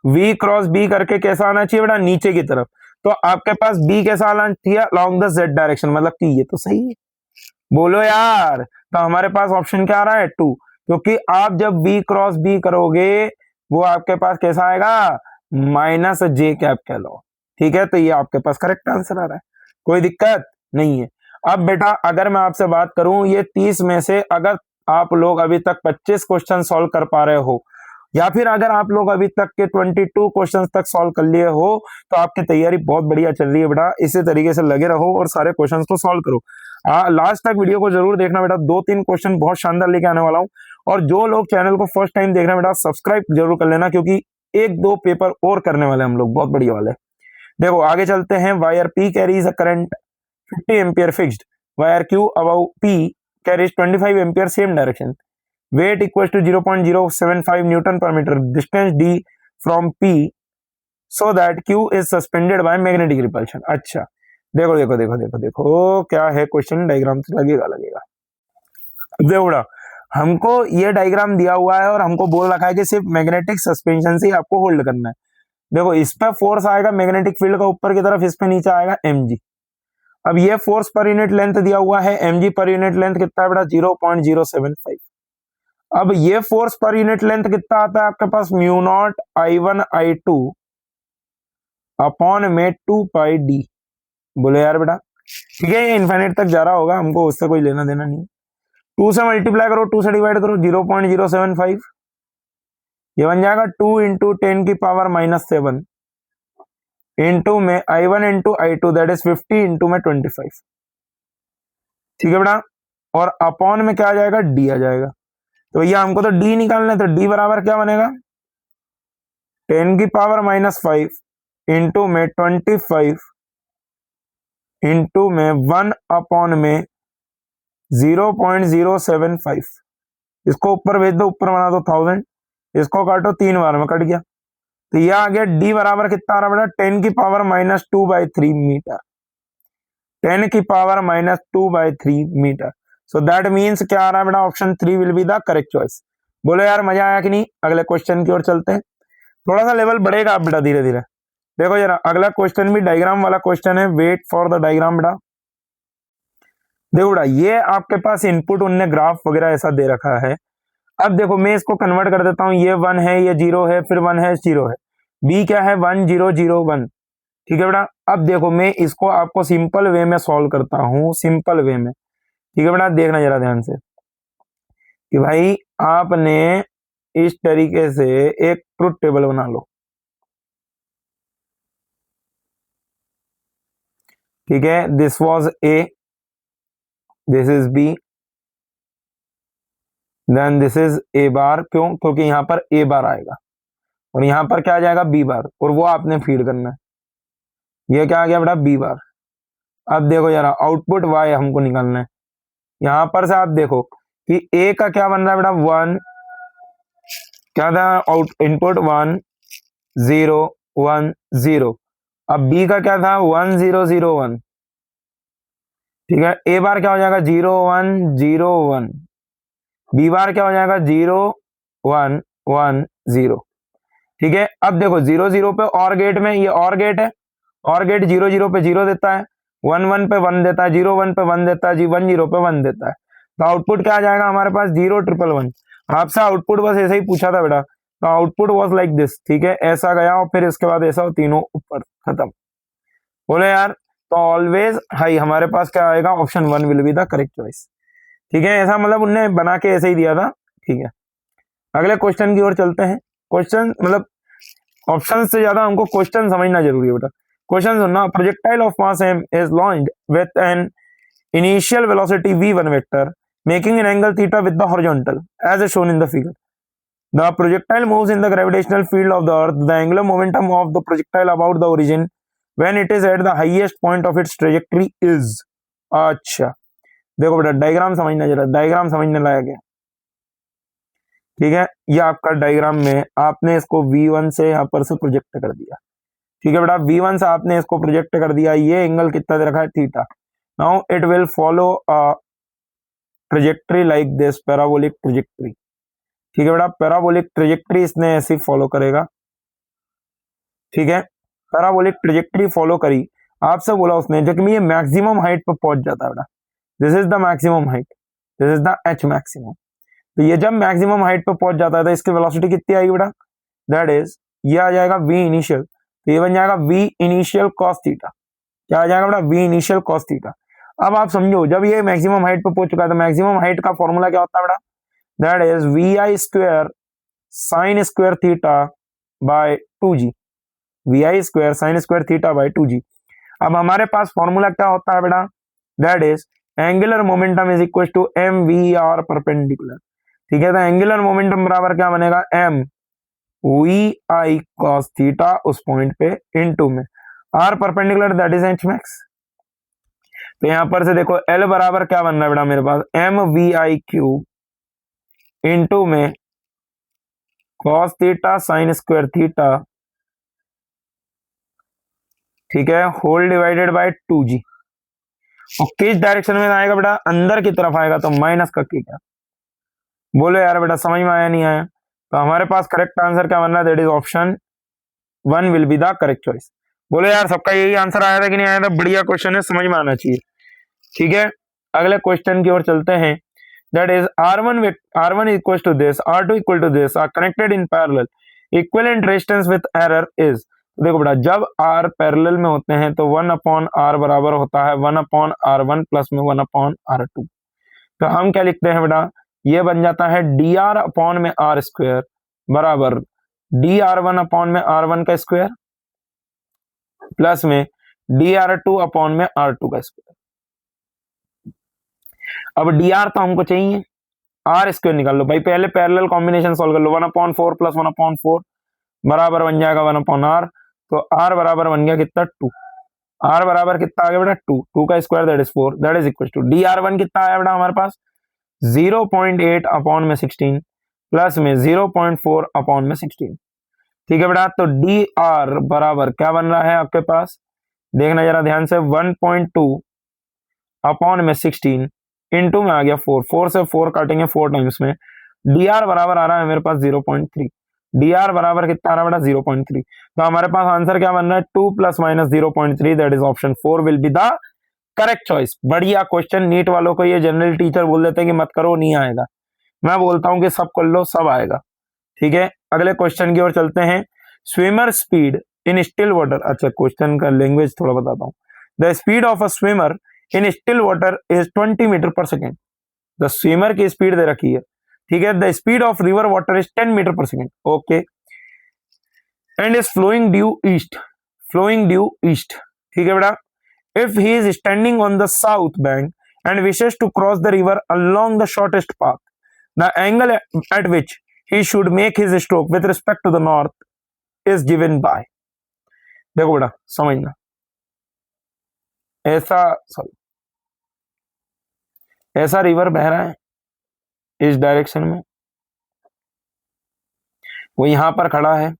वी क्रॉस बी करके कैसा आना चाहिए बेटा, नीचे की तरफ। तो आपके पास बी कैसा आना चाहिए, अलोंग द जेड डायरेक्शन, मतलब कि ये तो सही है। बोलो यार, तो हमारे पास ऑप्शन क्या आ रहा है 2, क्योंकि आप जब वी क्रॉस बी करोगे वो आपके पास कैसा आएगा, माइनस जे कैप कह लो, ठीक है। तो ये आपके पास करेक्ट आंसर आ रहा है, कोई दिक्कत नहीं है। अब बेटा अगर मैं आपसे बात करूं, ये 30 में से अगर आप लोग अभी तक 25 क्वेश्चन सॉल्व कर पा रहे हो, या फिर अगर आप लोग अभी तक के 22 क्वेश्चंस तक सॉल्व कर लिए हो, तो आपकी तैयारी बहुत बढ़िया चल रही है बेटा। इसी तरीके से लगे रहो और सारे क्वेश्चंस को सॉल्व करो। लास्ट तक वीडियो को जरूर देखना बेटा, 2-3 क्वेश्चन बहुत शानदार लेके आने वाला हूं। और जो लोग चैनल को फर्स्ट टाइम देख रहे हैं बेटा, सब्सक्राइब जरूर कर लेना, क्योंकि एक दो पेपर और करने वाले हम लोग, बहुत बढ़िया वाले। देखो आगे चलते हैं। Wire P carries a current 50 ampere fixed, wire Q above P carries 25 ampere same direction, weight equal to 0.075 newton per metre, distance D from P so that Q is suspended by magnetic repulsion. अच्छा देखो देखो देखो देखो देखो क्या है क्वेश्चन, डायग्राम से लगेगा लगेगा। देखो हमको ये डायग्राम दिया हुआ है और हमको बोल रखा है कि सिर्फ मैग्नेटिक सस्पेंशन से ही आपको होल्ड करना है। देखो इस पर फोर्स आएगा मैग्नेटिक फील्ड का ऊपर की तरफ, इस पे नीचे आएगा mg। अब ये फोर्स पर यूनिट लेंथ दिया हुआ है, mg पर यूनिट लेंथ कितना है बेटा 0.075। अब ये फोर्स पर यूनिट लेंथ कितना आता है आपके पास, mu naught I1 I2 upon में 2 पाई डी। बोले यार बेटा ठीक है, ये इन्फिनिट तक जा रहा होगा, हमको उससे कोई लेना देना नहीं। 2 से मल्टीप्लाई करो, 2 से डिवाइड करो, 0.075 ये बन जाएगा 2 इंटू 10 की पावर -7 इंटू में I1 into I2 that is 50 into में 25। ठीक है बेटा, और अपॉन में क्या आ जाएगा, डी आ जाएगा। तो भैया हमको तो डी निकालना है, तो डी बराबर क्या बनेगा 10 की पावर -5 इंटू में 25 इंटू में 1 अपॉन में 0.075। इसको ऊपर भेज दो, ऊपर बना दो 1000, इसको काटो 3 बार में कट गया। तो यह आ गया डी बराबर कितना आ रहा बेटा 10 की पावर -2/3 मीटर, 10 की power -2/3 metre. So that means क्या आ रहा है बेटा option 3 will be the correct choice. बोलो यार मजा आया कि नहीं। अगले क्वेश्चन की ओर चलते हैं, थोड़ा सा लेवल बढ़ेगा आप बेटा धीरे धीरे। देखो जरा अगला क्वेश्चन भी डायग्राम वाला क्वेश्चन है, वेट फॉर द डायग्राम बेटा। देखो बेटा ये आपके पास इनपुट उनने ग्राफ वगैरह ऐसा दे रखा है। अब देखो मैं इसको कन्वर्ट कर देता हूं, ये 1 है, ये 0 है, फिर 1 है, 0 है, बी क्या है 1 0 0 1। ठीक है बेटा, अब देखो मैं इसको आपको सिंपल वे में सॉल्व करता हूं, सिंपल वे में। ठीक है बेटा, देखना जरा ध्यान से कि भाई आपने इस तरीके से एक ट्रुथ टेबल बना लो। ठीक है, this was A, this is B, then this is A bar. क्यों, क्योंकि यहां पर ए बार आएगा और यहां पर क्या आ जाएगा बी बार, और वो आपने फीड करना है। ये क्या आ गया बेटा बी बार। अब देखो जरा आउटपुट वाई हमको निकालना है। यहां पर से आप देखो कि ए का क्या बन रहा है बेटा 1, क्या था आउट इनपुट 1 0 1 0। अब बी का क्या था 1 0 0 1। ठीक है, ए बार क्या हो जाएगा 0 1 0 1, बी बार क्या हो जाएगा 0 1 1 0। ठीक है, अब देखो 0 0 पे और गेट में, ये और गेट है, और गेट 0 0 पे 0 देता है, 1 1 पे 1 देता है, 0 1 पे 1 देता है, जी 1 0 पे 1 देता है। तो आउटपुट क्या आ जाएगा हमारे पास 0 1 1 1। आपसे आउटपुट बस ऐसे ही पूछा था बेटा, तो आउटपुट वाज लाइक दिस। ठीक है, ऐसा गया और फिर इसके बाद ऐसा, तीनों ऊपर, खत्म। बोले यार तो ऑलवेज हाई हमारे पास क्या आएगा, option 1 will be the correct choice. ठीक है, ऐसा मतलब उनने बना के ऐसे ही दिया था। ठीक है, अगले क्वेश्चन की ओर चलते हैं। क्वेश्चन मतलब ऑप्शन से ज्यादा हमको क्वेश्चन समझना जरूरी है बेटा। क्वेश्चन सुनना, projectile of mass m is launched with an initial velocity v1 vector making an angle theta with the horizontal as shown in the figure. The projectile moves in the gravitational field of the earth. The angular momentum of the projectile about the origin when it is at the highest point of its trajectory is। अच्छा देखो बेटा डायग्राम समझना जरा, डायग्राम समझने लायक है। ठीक है, ये आपका डायग्राम में आपने इसको v1 से यहाँ पर से प्रोजेक्ट कर दिया। ठीक है बेटा, v1 से आपने इसको प्रोजेक्ट कर दिया, ये एंगल कितना दे रखा है theta. Now it will follow a trajectory like this, parabolic trajectory. ठीक है बेटा, पैराबोलिक ट्रेजेक्टरी इसने ऐसी फॉलो करेगा। ठीक है, पैराबोलिक ट्रेजेक्टरी फॉलो करी, आपसे बोला उसने जब ये मैक्सिमम हाइट पर पहुंच जाता है बेटा, this is the maximum height, this is the H maximum. तो ये जब मैक्सिमम हाइट पर पहुंच जाता है तो इसकी वेलोसिटी कितनी आएगी बेटा, दैट इज ये आ जाएगा v इनिशियल, तो ये बन जाएगा v इनिशियल cos थीटा। क्या आ जाएगा बेटा v इनिशियल cos थीटा। अब आप समझो जब ये मैक्सिमम हाइट पर पहुंच चुका है तो मैक्सिमम हाइट का फॉर्मूला क्या होता है बेटा, that is vi square sine square theta by 2g, vi square sine square theta by 2g। अब हमारे पास फॉर्मूला क्या होता है बेटा, that is angular momentum is equal to mvr perpendicular. ठीक है, तो एंगुलर मोमेंटम बराबर क्या बनेगा m V I cos theta उस पॉइंट पे इनटू में R perpendicular that is H max. तो यहां पर से देखो एल बराबर क्या बन रहा है बेटा मेरे पास M V I cube into में cos theta sine square theta, ठीक है, होल डिवाइडेड बाय 2g। और किस डायरेक्शन में आएगा बेटा, अंदर की तरफ आएगा तो माइनस का क्या। बोलो यार बेटा समझ में आया नहीं आया। तो हमारे पास करेक्ट आंसर क्या बन रहा है, that is option 1 will be the correct choice. बोलो यार सबका यही आंसर आया था कि नहीं आया था, बढ़िया क्वेश्चन है, समझ में आना चाहिए। ठीक है, अगले क्वेश्चन की ओर चलते हैं। That is R1 equal to this, R2 equal to this are connected in parallel, equivalent resistance with error is. देखो बेटा जब R पैरेलल में होते हैं तो 1/R बराबर होता है 1/R1 प्लस में 1/R2। तो हम क्या लिखते हैं बेटा, ये बन जाता है dr अपॉन में R स्क्वायर बराबर dr1 अपॉन में R1 का स्क्वायर प्लस में dr2 अपॉन में R2 का स्क्वायर। अब dr तो हमको चाहिए, R स्क्वायर निकाल लो भाई, पहले पैरेलल कॉम्बिनेशन सॉल्व कर लो। 1/4 प्लस 1/4 बराबर बन जाएगा 1/R। तो R बराबर बन गया कितना 2, R बराबर कितना आ गया बेटा 2, 2 का square that is 4, that is equal to dr1 कितना आया बेटा हमारे पास 0.8 अपॉन में 16 प्लस में 0.4 अपॉन में 16। ठीक है बेटा, तो dr बराबर क्या बन रहा है आपके पास, देखना जरा ध्यान से, 1.2 अपॉन में 16 इनटू में आ गया 4, 4 से 4 काटेंगे 4 टाइम्स में, dr बराबर आ रहा है मेरे पास 0.3, dr बराबर कितना आ रहा है बेटा 0.3। तो हमारे पास आंसर क्या बन रहा है 2 plus minus 0.3, that is option 4 will be the correct choice. बढ़िया क्वेश्चन, नीट वालों को ये जनरल टीचर बोल देते हैं कि मत करो नहीं आएगा, मैं बोलता हूं कि सब कर लो सब आएगा। ठीक है, अगले क्वेश्चन की ओर चलते हैं। Swimmer speed in still water, अच्छा क्वेश्चन का लैंग्वेज थोड़ा बताता हूं। The speed of a swimmer in still water is 20 metre per second. The swimmer की स्पीड दे रखी है, ठीक है। The speed of river water is 10 metre per second, okay, and is flowing due east, flowing due east. ठीक है बेटा, if he is standing on the south bank and wishes to cross the river along the shortest path, the angle at which he should make his stroke with respect to the north is given by। देखो बेटा समझना, ऐसा रिवर बह रहा है इस डायरेक्शन में, वो यहां पर खड़ा है,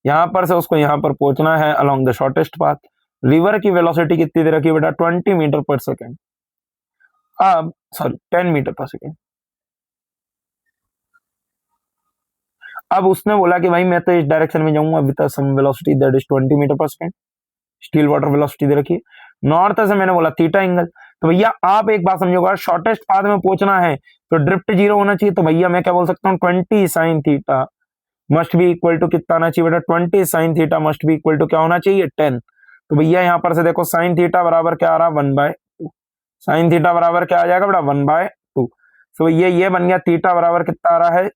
यहां पर से उसको यहां पर पहुंचना है along the shortest path। River की वेलोसिटी कितनी दे रखी है बेटा 20 मीटर पर सेकेंड, अब सॉरी 10 मीटर पर सेकेंड। अब उसने बोला कि भाई मैं तो इस डायरेक्शन में जाऊंगा with some velocity that is 20 metre per second, still water velocity दे रखी है। नॉर्थ से मैंने बोला थीटा एंगल, तो भैया आप एक बात समझोगा, शॉर्टेस्ट पाथ में पहुंचना है तो ड्रिफ्ट 0 होना चाहिए। तो भैया मैं क्या बोल सकता हूँ 20 sine theta must be equal to कितना आना चाहिए बेटा 20 sine theta must be equal to क्या होना चाहिए 10। तो भैया यहाँ पर से देखो साइन थीटा बराबर क्या आ रहा है 1/2, साइन थीटा बराबर क्या आ जाएगा बेटा 1/2। तो ये बन गया थीटा बराबर कितना आ रहा है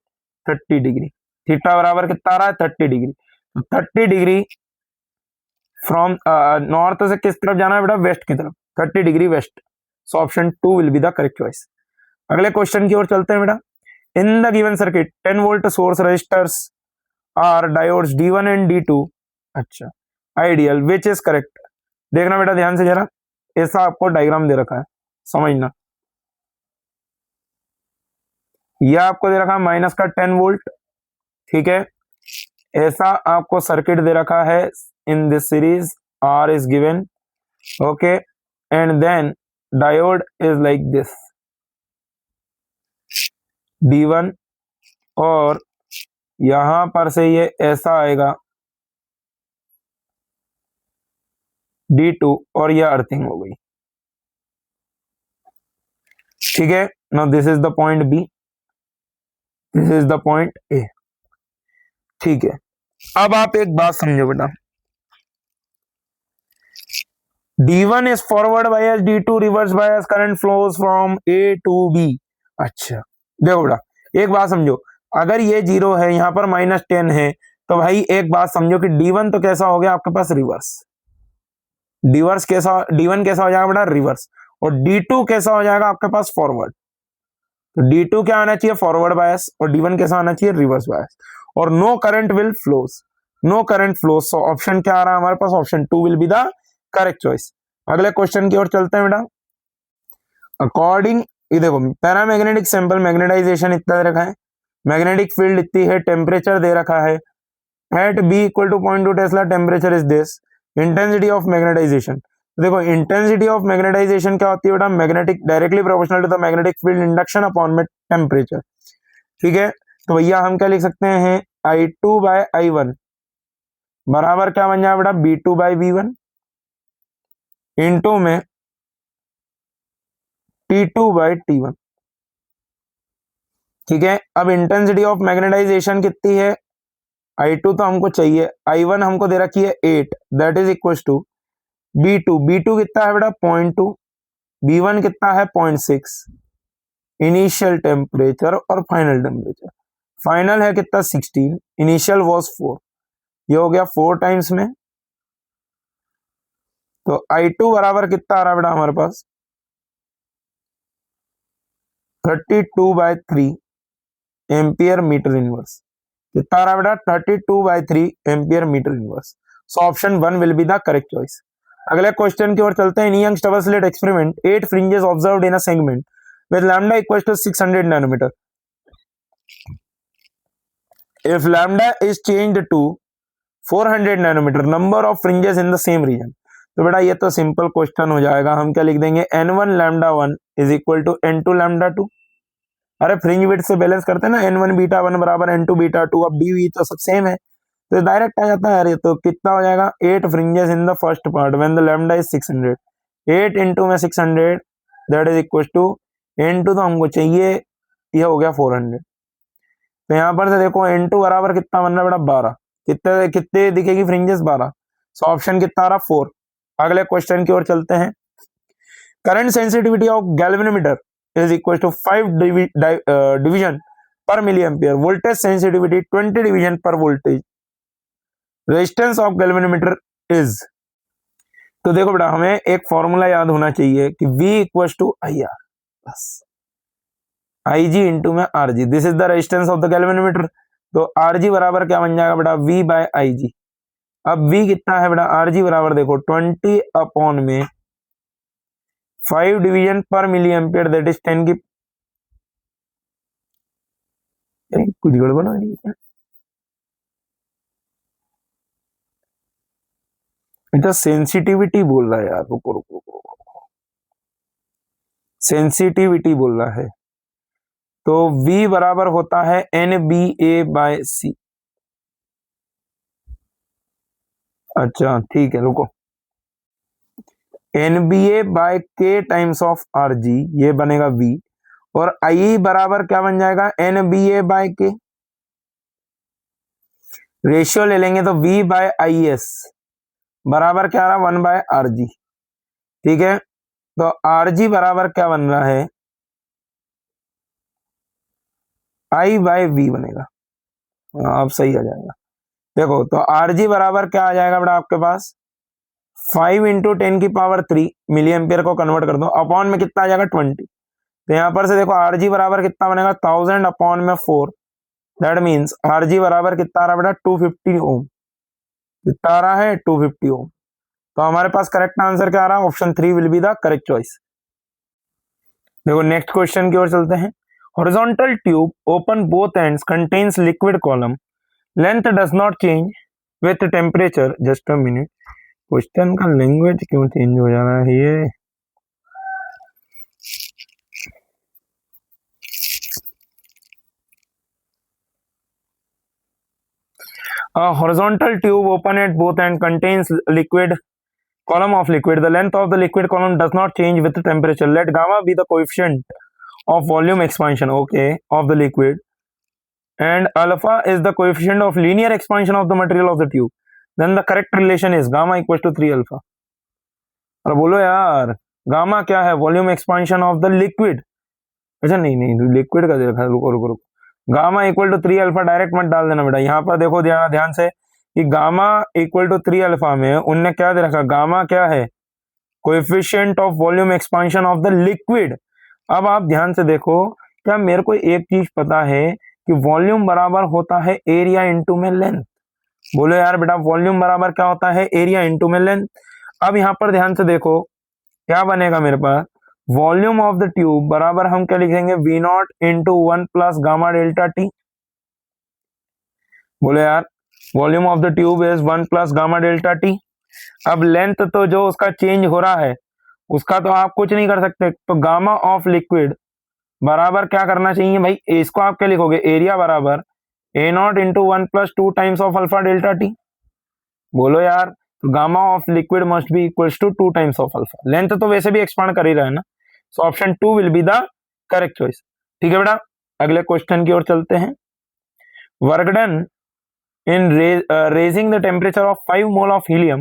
30 डिग्री, थीटा बराबर कितना आ रहा है 30 डिग्री। 30 डिग्री फ्रॉम नॉर्थ से किस तरफ जाना है बेटा वेस्ट की तरफ, 30 degree west. So option 2 will be the correct choice. अगले क्वेश्चन की ओर चलते हैं बेटा। In the given circuit 10 volt source resistors are diodes D1 and D2, अच्छा आइडियल विच इज करेक्ट। देखना बेटा ध्यान से जरा, ऐसा आपको डायग्राम दे रखा है समझना, यह आपको दे रखा है माइनस का 10 वोल्ट, ठीक है, ऐसा आपको सर्किट दे रखा है in this series, R is given, okay, and then diode is like this D1, और यहां पर से ये ऐसा आएगा D2, और ये अर्थिंग हो गई। ठीक है, now this is the point B, this is the point A। ठीक है, अब आप एक बात समझो बेटा, D1 is forward bias, D2 reverse bias, current flows from A to B। अच्छा देखो बेटा एक बात समझो, अगर ये 0 है यहां पर -10 है तो भाई एक बात समझो कि D1 तो कैसा हो गया आपके पास रिवर्स, D1 कैसा हो जाएगा बेटा रिवर्स, और D2 कैसा हो जाएगा आपके पास फॉरवर्ड। तो D2 क्या आना चाहिए फॉरवर्ड बायस, और D1 कैसा आना चाहिए रिवर्स बायस। और no current will flows, no current flows. So option क्या आ रहा है हमारे पास, option 2 will be the correct choice. अगले क्वेश्चन की ओर चलते हैं बेटा। अकॉर्डिंग, ये देखो पैरामैग्नेटिक सैंपल मैग्नेटाइजेशन इतना दे रखा है, मैग्नेटिक फील्ड इतनी है, टेम्परेचर दे रखा है, at B equal to 0.2 tesla, temperature is this, intensity of magnetization. देखो इंटेंसिटी ऑफ मैग्नेटाइजेशन क्या होती है बेटा, magnetic directly proportional to the magnetic field induction upon में टेम्परेचर। ठीक है, तो भैया हम क्या लिख सकते हैं, I2 बाय I1 बराबर क्या बन जाए बेटा, B2 बाई B1 इंटू में T2 बाई T1। ठीक है, अब इंटेंसिटी ऑफ मैग्नेटाइजेशन कितनी है, I2 तो हमको चाहिए, I1 हमको दे रखी है 8, that is equal to B2, B2 कितना है बेटा 0.2, B1 कितना है 0.6, इनिशियल टेम्परेचर और फाइनल टेम्परेचर, फाइनल है कितना 16, इनिशियल वॉज 4, ये हो गया 4 टाइम्स में। तो I2 बराबर कितना आ रहा है बेटा हमारे पास 32 बाय 3 एम्पियर मीटर इनवर्स, कितना आ रहा है बेटा 32 by 3 ampere metre inverse. So option 1 will be the correct choice. अगले क्वेश्चन की ओर चलते हैं। In Young double slit experiment 8 fringes observed in a segment with lambda equal to 600 nanometre, if lambda is changed to 400 nanometre, number of fringes in the same region. तो बेटा ये तो सिंपल क्वेश्चन हो जाएगा, हम क्या लिख देंगे, n1 lambda 1 is equal to n2 lambda 2। अरे फ्रिंज विड्थ से बैलेंस करते हैं ना, n1 बीटा 1 बराबर n2 बीटा 2, अब डी तो सब सेम है तो डायरेक्ट आ जाता है। अरे तो कितना हो जाएगा, 8 fringes in the first part when the lambda is 600, 8 into में 600 that is equal to n2 तो हमको चाहिए, ये हो गया 400। तो यहाँ पर से देखो n2 बराबर कितना बन रहा है बेटा 12, कितने कितने दिखेगी फ्रिंजेस 12, सो ऑप्शन कितना आ रहा 4। अगले क्वेश्चन की ओर चलते हैं। Current sensitivity of galvanometer is equal to 5 division per milli ampere, voltage sensitivity 20 division per voltage, resistance of galvanometer is. तो देखो बेटा हमें एक फॉर्मूला याद होना चाहिए कि V equal to IR plus IG into में RG, this is the resistance of the galvanometer. तो RG बराबर क्या बन जाएगा बेटा, V बाय IG। अब V कितना है बेटा, RG बराबर देखो 20 अपॉन में 5 division per milli ampere, that is 10 की, कुछ गड़बड़ हो रही है, अच्छा सेंसिटिविटी बोल रहा है यार, रुको रुको रुको, सेंसिटिविटी बोल रहा है। तो V बराबर होता है NBA बाय C। अच्छा ठीक है रुको, NBA by K times of RG, ये बनेगा V, और I बराबर क्या बन जाएगा, NBA बाय K, रेशियो ले लेंगे तो V बाय IS बराबर क्या आ रहा 1 बाय RG। ठीक है, तो RG बराबर क्या बन रहा है, I बाय V बनेगा, अब सही आ जाएगा। देखो तो RG बराबर क्या आ जाएगा बेटा आपके पास 5 इंटू 10 की पावर 3 मिली एम्पियर को कन्वर्ट कर दो, अपॉन में कितना आ जाएगा 20। तो यहाँ पर से देखो RG बराबर कितना बनेगा 1000 अपॉन में 4, दैट मीन्स RG बराबर कितना आ रहा बेटा 250 ओम, कितना आ रहा है 250 ओम। तो हमारे पास करेक्ट आंसर क्या आ रहा है, option 3 will be the correct choice. देखो नेक्स्ट क्वेश्चन की ओर चलते हैं। Horizontal tube open both ends contains liquid column, length does not change with temperature, just a minute, question का लैंग्वेज क्यों चेंज हो जा रहा है ये, a horizontal tube open at both ends contains liquid column of liquid, the length of the liquid column does not change with the temperature, let gamma be the coefficient of volume expansion, okay, of the liquid, and alpha is the coefficient of linear expansion of the material of the tube, then the correct relation is gamma equals to 3 alpha। अरे बोलो यार, गामा क्या है, volume expansion of the liquid, अच्छा नहीं नहीं लिक्विड का देखा, रुको रुको रुको, gamma equal to 3 alpha direct मत डाल देना बेटा, यहाँ पर देखो ध्यान से कि गामा इक्वल टू 3 अल्फा में उनने क्या दे रखा, गामा क्या है, coefficient of volume expansion of the liquid. अब आप ध्यान से देखो, क्या मेरे को एक चीज पता है कि वॉल्यूम बराबर होता है एरिया इंटू में लेंथ। बोलो यार बेटा वॉल्यूम बराबर क्या होता है, एरिया इंटू में लेंथ। अब यहाँ पर ध्यान से देखो क्या बनेगा मेरे पास, वॉल्यूम ऑफ द ट्यूब बराबर हम क्या लिखेंगे, V nought into 1 plus gamma delta T. बोले यार volume of the tube is 1 plus gamma delta T. अब लेंथ तो जो उसका चेंज हो रहा है उसका तो आप कुछ नहीं कर सकते, तो गामा ऑफ लिक्विड बराबर क्या करना चाहिए भाई, इसको आप क्या लिखोगे, एरिया बराबर A naught into 1 plus 2 times of alpha delta T. बोलो यार तो gamma of liquid must be equals to 2 times of alpha. Length तो वैसे भी एक्सपांड कर ही रहा है ना, so option 2 will be the correct choice. ठीक है बेटा, अगले क्वेश्चन की ओर चलते हैं। Work done in raising the temperature of 5 mole of helium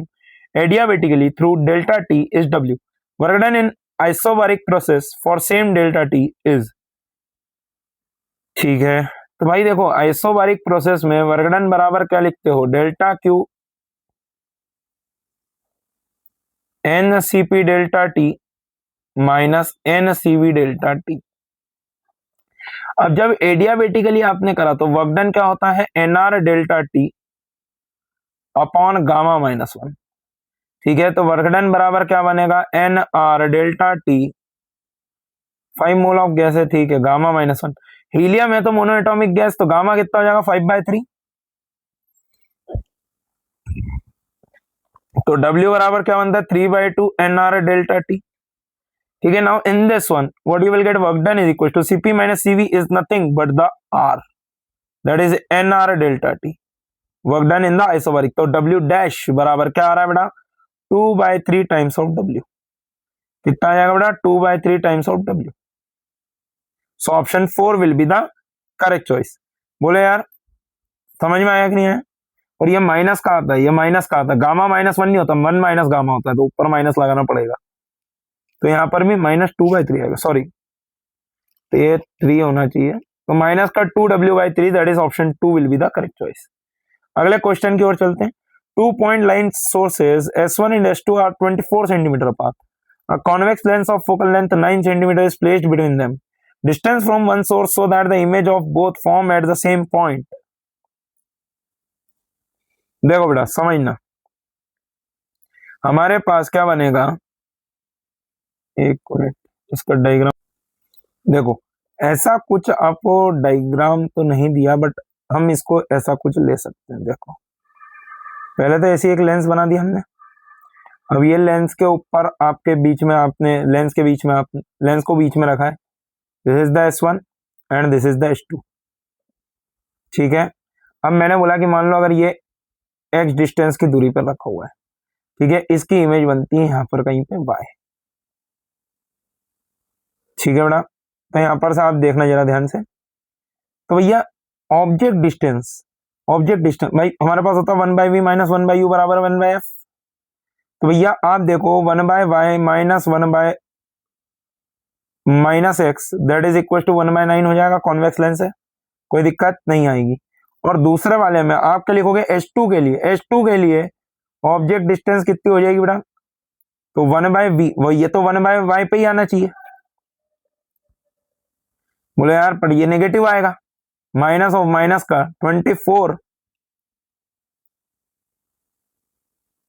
adiabatically through delta T is W. Work done in isobaric process for same delta T is। ठीक है, तो भाई देखो आइसोबारिक प्रोसेस में वर्क डन बराबर क्या लिखते हो, delta Q N C P delta T minus N C V delta T. अब जब एडियाबेटिकली आपने करा तो वर्क डन क्या होता है, N R delta T upon gamma minus 1। ठीक है, तो वर्क डन बराबर क्या बनेगा, N R delta T 5 mole of gas है, ठीक है, गामा माइनस 1। हीलियम है तो मोनो एटॉमिक गैस, तो गामा कितना हो जाएगा 5/3। तो W बराबर क्या बनता है 3/2 एन आर डेल्टा टी। ठीक है, now in this one what you will get, work done is equal to Cp minus Cv is nothing but the R, that is N R delta T. Work done in the isobaric, तो W डैश बराबर क्या आ रहा है बेटा 2/3 टाइम्स ऑफ W। कितना आ जाएगा बेटा 2/3 times of W। So option 4 will be the correct choice. बोले यार समझ में आया कि नहीं आया। और ये माइनस का आता है, ये माइनस का आता है, गामा माइनस 1 नहीं होता, 1 माइनस गामा होता है, तो ऊपर माइनस लगाना पड़ेगा। तो यहाँ पर भी -2/3 आएगा, सॉरी तो ये 3 होना चाहिए, तो माइनस का 2W/3 that is option 2 will be the correct choice. अगले क्वेश्चन की ओर चलते हैं। 2 point line sources S1 and S2 are 24 centimeter apart. A convex lens of focal length 9 centimeter is placed between them. Distance from one source so that the image of both form at the same point. देखो बेटा समझना, हमारे पास क्या बनेगा, एक मिनट इसका डायग्राम देखो, ऐसा कुछ आपको डायग्राम तो नहीं दिया बट हम इसको ऐसा कुछ ले सकते हैं। देखो पहले तो ऐसी एक लेंस बना दी हमने, अब ये लेंस के ऊपर आपके बीच में आपने लेंस के बीच में आप लेंस को बीच में रखा है, this is the S1 and this is the S2। ठीक है, अब मैंने बोला कि मान लो अगर ये x डिस्टेंस की दूरी पर रखा हुआ है, ठीक है, इसकी इमेज बनती है यहाँ पर कहीं पे y। ठीक है बेटा, तो यहाँ पर से आप देखना जरा ध्यान से, तो भैया ऑब्जेक्ट डिस्टेंस भाई हमारे पास होता है 1/v माइनस 1/u बराबर 1/f। तो भैया आप देखो 1/y minus 1/-x that is equal to 1/9 हो जाएगा, कॉन्वेक्स लेंस है, कोई दिक्कत नहीं आएगी। और दूसरे वाले में आप क्या लिखोगे S2 के लिए, S2 के लिए ऑब्जेक्ट डिस्टेंस कितनी हो जाएगी बेटा, तो 1/v, वो ये तो 1/y पे ही आना चाहिए। बोले यार पर ये नेगेटिव आएगा, माइनस ऑफ माइनस का 24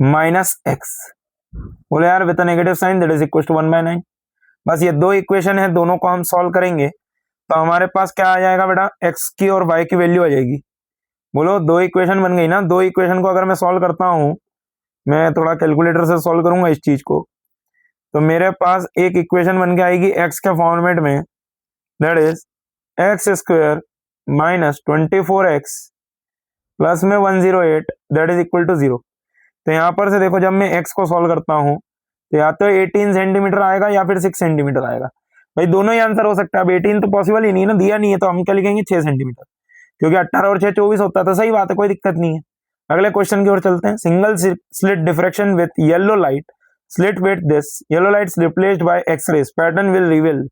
माइनस x। बोले यार with negative sign that is equal to 1/9। बस ये दो इक्वेशन है, दोनों को हम सॉल्व करेंगे तो हमारे पास क्या आ जाएगा बेटा, x की और y की वैल्यू आ जाएगी। बोलो दो इक्वेशन बन गई ना, दो इक्वेशन को अगर मैं सॉल्व करता हूं, मैं थोड़ा कैलकुलेटर से सॉल्व करूंगा इस चीज को, तो मेरे पास एक इक्वेशन बन के आएगी x के फॉर्मेट में, that is x² minus 24x plus में 108 दैट इज इक्वल टू 0। तो यहाँ पर से देखो जब मैं x को सॉल्व करता हूँ तो या तो 18 सेंटीमीटर आएगा या फिर 6 सेंटीमीटर आएगा। भाई दोनों ही आंसर हो सकता है, अब 18 तो पॉसिबल ही नहीं है ना, दिया नहीं है, तो हम क्या लिखेंगे 6 सेंटीमीटर, क्योंकि 18 और 6 24 होता है, तो सही बात है, कोई दिक्कत नहीं है। अगले क्वेश्चन की ओर चलते हैं। Single slit diffraction with yellow light slit with this yellow light replaced by X-rays pattern will reveal.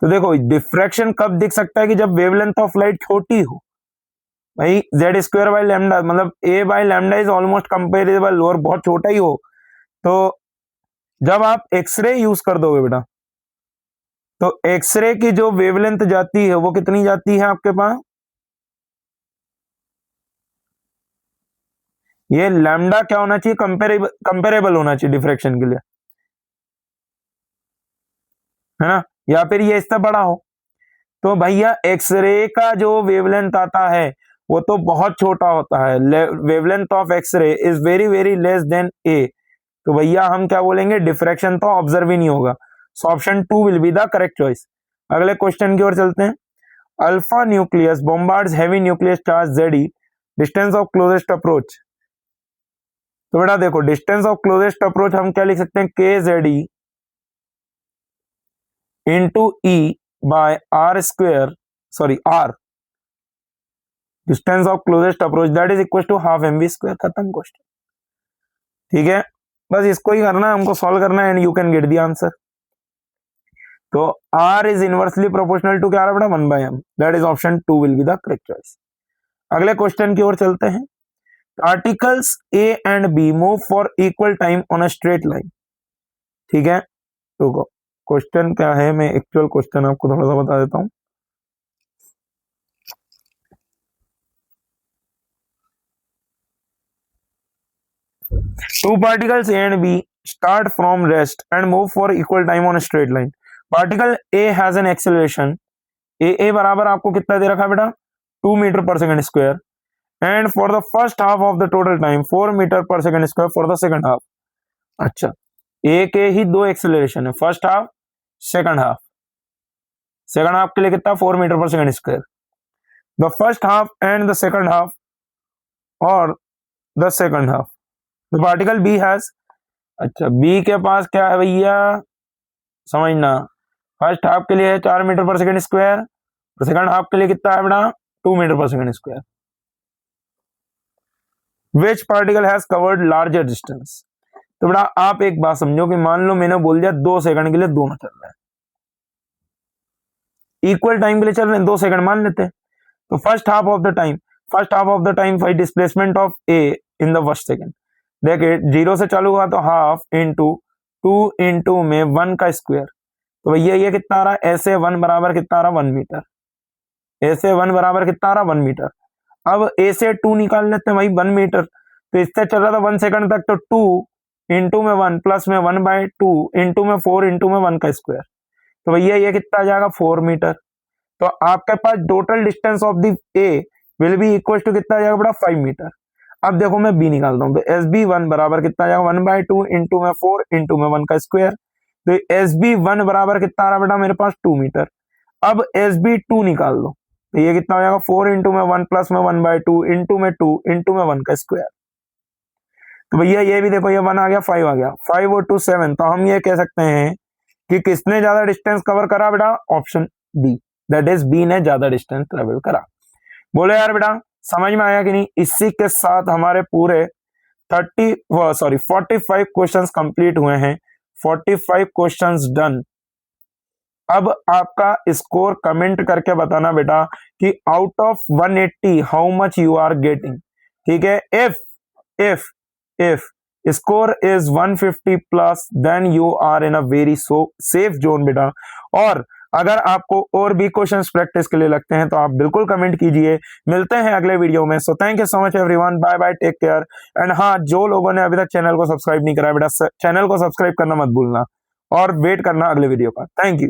तो देखो डिफ्रैक्शन कब दिख सकता है कि जब वेवलेंथ ऑफ लाइट छोटी हो। भाई z² मतलब a/λ इज ऑलमोस्ट कंपेरेबल और बहुत छोटा ही हो, तो जब आप एक्सरे यूज कर दोगे बेटा, तो एक्सरे की जो वेवलेंथ जाती है वो कितनी जाती है आपके पास, ये लैम्डा क्या होना चाहिए, कंपेरेबल होना चाहिए डिफ्रैक्शन के लिए, है ना, या फिर ये इससे बड़ा हो। तो भैया एक्सरे का जो वेवलेंथ आता है वो तो बहुत छोटा होता है, wavelength of X ray is very very less than A, तो भैया हम क्या बोलेंगे, डिफ्रैक्शन तो ऑब्जर्व ही नहीं होगा। So option 2 will be the correct choice. अगले क्वेश्चन की ओर चलते हैं। Alpha nucleus bombards heavy nucleus charge Z e, distance of closest approach. तो बेटा देखो, डिस्टेंस ऑफ क्लोजेस्ट अप्रोच हम क्या लिख सकते हैं, K Z E into E by R square, sorry R, distance of closest approach that is equal to half M V square. खत्म क्वेश्चन। ठीक है, बस इसको ही करना है, हमको सॉल्व करना है and you can get the answer. तो R is inversely proportional to क्या आ रहा है बेटा, 1/m, that is option 2 will be the correct choice. अगले क्वेश्चन की ओर चलते हैं। Particles A and B move for equal time on a straight line. ठीक है, रुको, क्वेश्चन क्या है, मैं एक्चुअल क्वेश्चन आपको थोड़ा सा बता देता हूं। Two particles A and B start from rest and move for equal time on a straight line. Particle A has an acceleration A बराबर आपको कितना दे रखा है बेटा, 2 metre per second square, and for the first half of the total time 4 metre per second square for the second half. अच्छा, ए के ही दो एक्सेलरेशन है, first half second half. Second half के लिए कितना, 4 metre per second square. The first half and the second half और the second half, the particle B has, अच्छा बी के पास क्या है भैया, समझना, फर्स्ट हाफ के लिए है 4 मीटर पर सेकंड स्क्वायर, और सेकंड हाफ के लिए कितना है बेटा, 2 metre per second square. Which particle has covered larger distance. तो बेटा आप एक बात समझो कि मान लो मैंने बोल दिया 2 सेकंड के लिए दोनों चल रहे हैं, इक्वल टाइम के लिए चल रहे हैं, 2 सेकंड मान लेते हैं। तो first half of the time by displacement of A in the first second. देखिए 0 से चालू हुआ तो हाफ इंटू 2 इंटू में 1 का स्क्वायर, तो भैया ये कितना आ रहा है, ऐसे 1 बराबर कितना आ रहा, 1 मीटर, ऐसे 1 बराबर कितना आ रहा, 1 मीटर। अब ए से 2 निकाल लेते हैं भाई, 1 मीटर, तो इससे चल रहा था 1 सेकंड तक, तो 2 इंटू में 1 प्लस में 1/2 इंटू में 4 इंटू में 1 का स्क्वायर, तो भैया ये कितना आ जाएगा, 4 मीटर। तो आपके पास total distance of the A will be equal to कितना आ जाएगा बेटा, 5 मीटर। अब देखो मैं बी निकालता हूं, तो एस बी 1 बराबर कितना आ जाएगा, 1/2 इंटू में 4 इंटू में 1 का स्क्वायर, तो एस बी 1 बराबर कितना आ रहा बेटा मेरे पास, 2 मीटर। अब एस बी 2 निकाल लो, तो ये कितना हो जाएगा, 4 इंटू में 1 प्लस में 1/2 इंटू में 2 इंटू में 1 का स्क्वायर। तो भैया ये भी देखो, ये 1 आ गया, 5 आ गया, 5 और 2 7, तो हम ये कह सकते हैं कि किसने ज्यादा डिस्टेंस कवर करा बेटा, option B, that is B ने ज्यादा डिस्टेंस ट्रेवल करा। बोले यार बेटा समझ में आया कि नहीं। इसी के साथ हमारे पूरे 45 क्वेश्चंस कंप्लीट हुए हैं, 45 क्वेश्चंस डन। अब आपका स्कोर कमेंट करके बताना बेटा कि out of 180 how much you are getting. ठीक है, if score is 150 plus then you are in a very safe zone बेटा। और अगर आपको और भी क्वेश्चंस प्रैक्टिस के लिए लगते हैं तो आप बिल्कुल कमेंट कीजिए। मिलते हैं अगले वीडियो में। So thank you so much everyone, bye bye, take care. And हाँ, जो लोगों ने अभी तक चैनल को सब्सक्राइब नहीं करा बेटा, चैनल को सब्सक्राइब करना मत भूलना और वेट करना अगले वीडियो का। Thank you.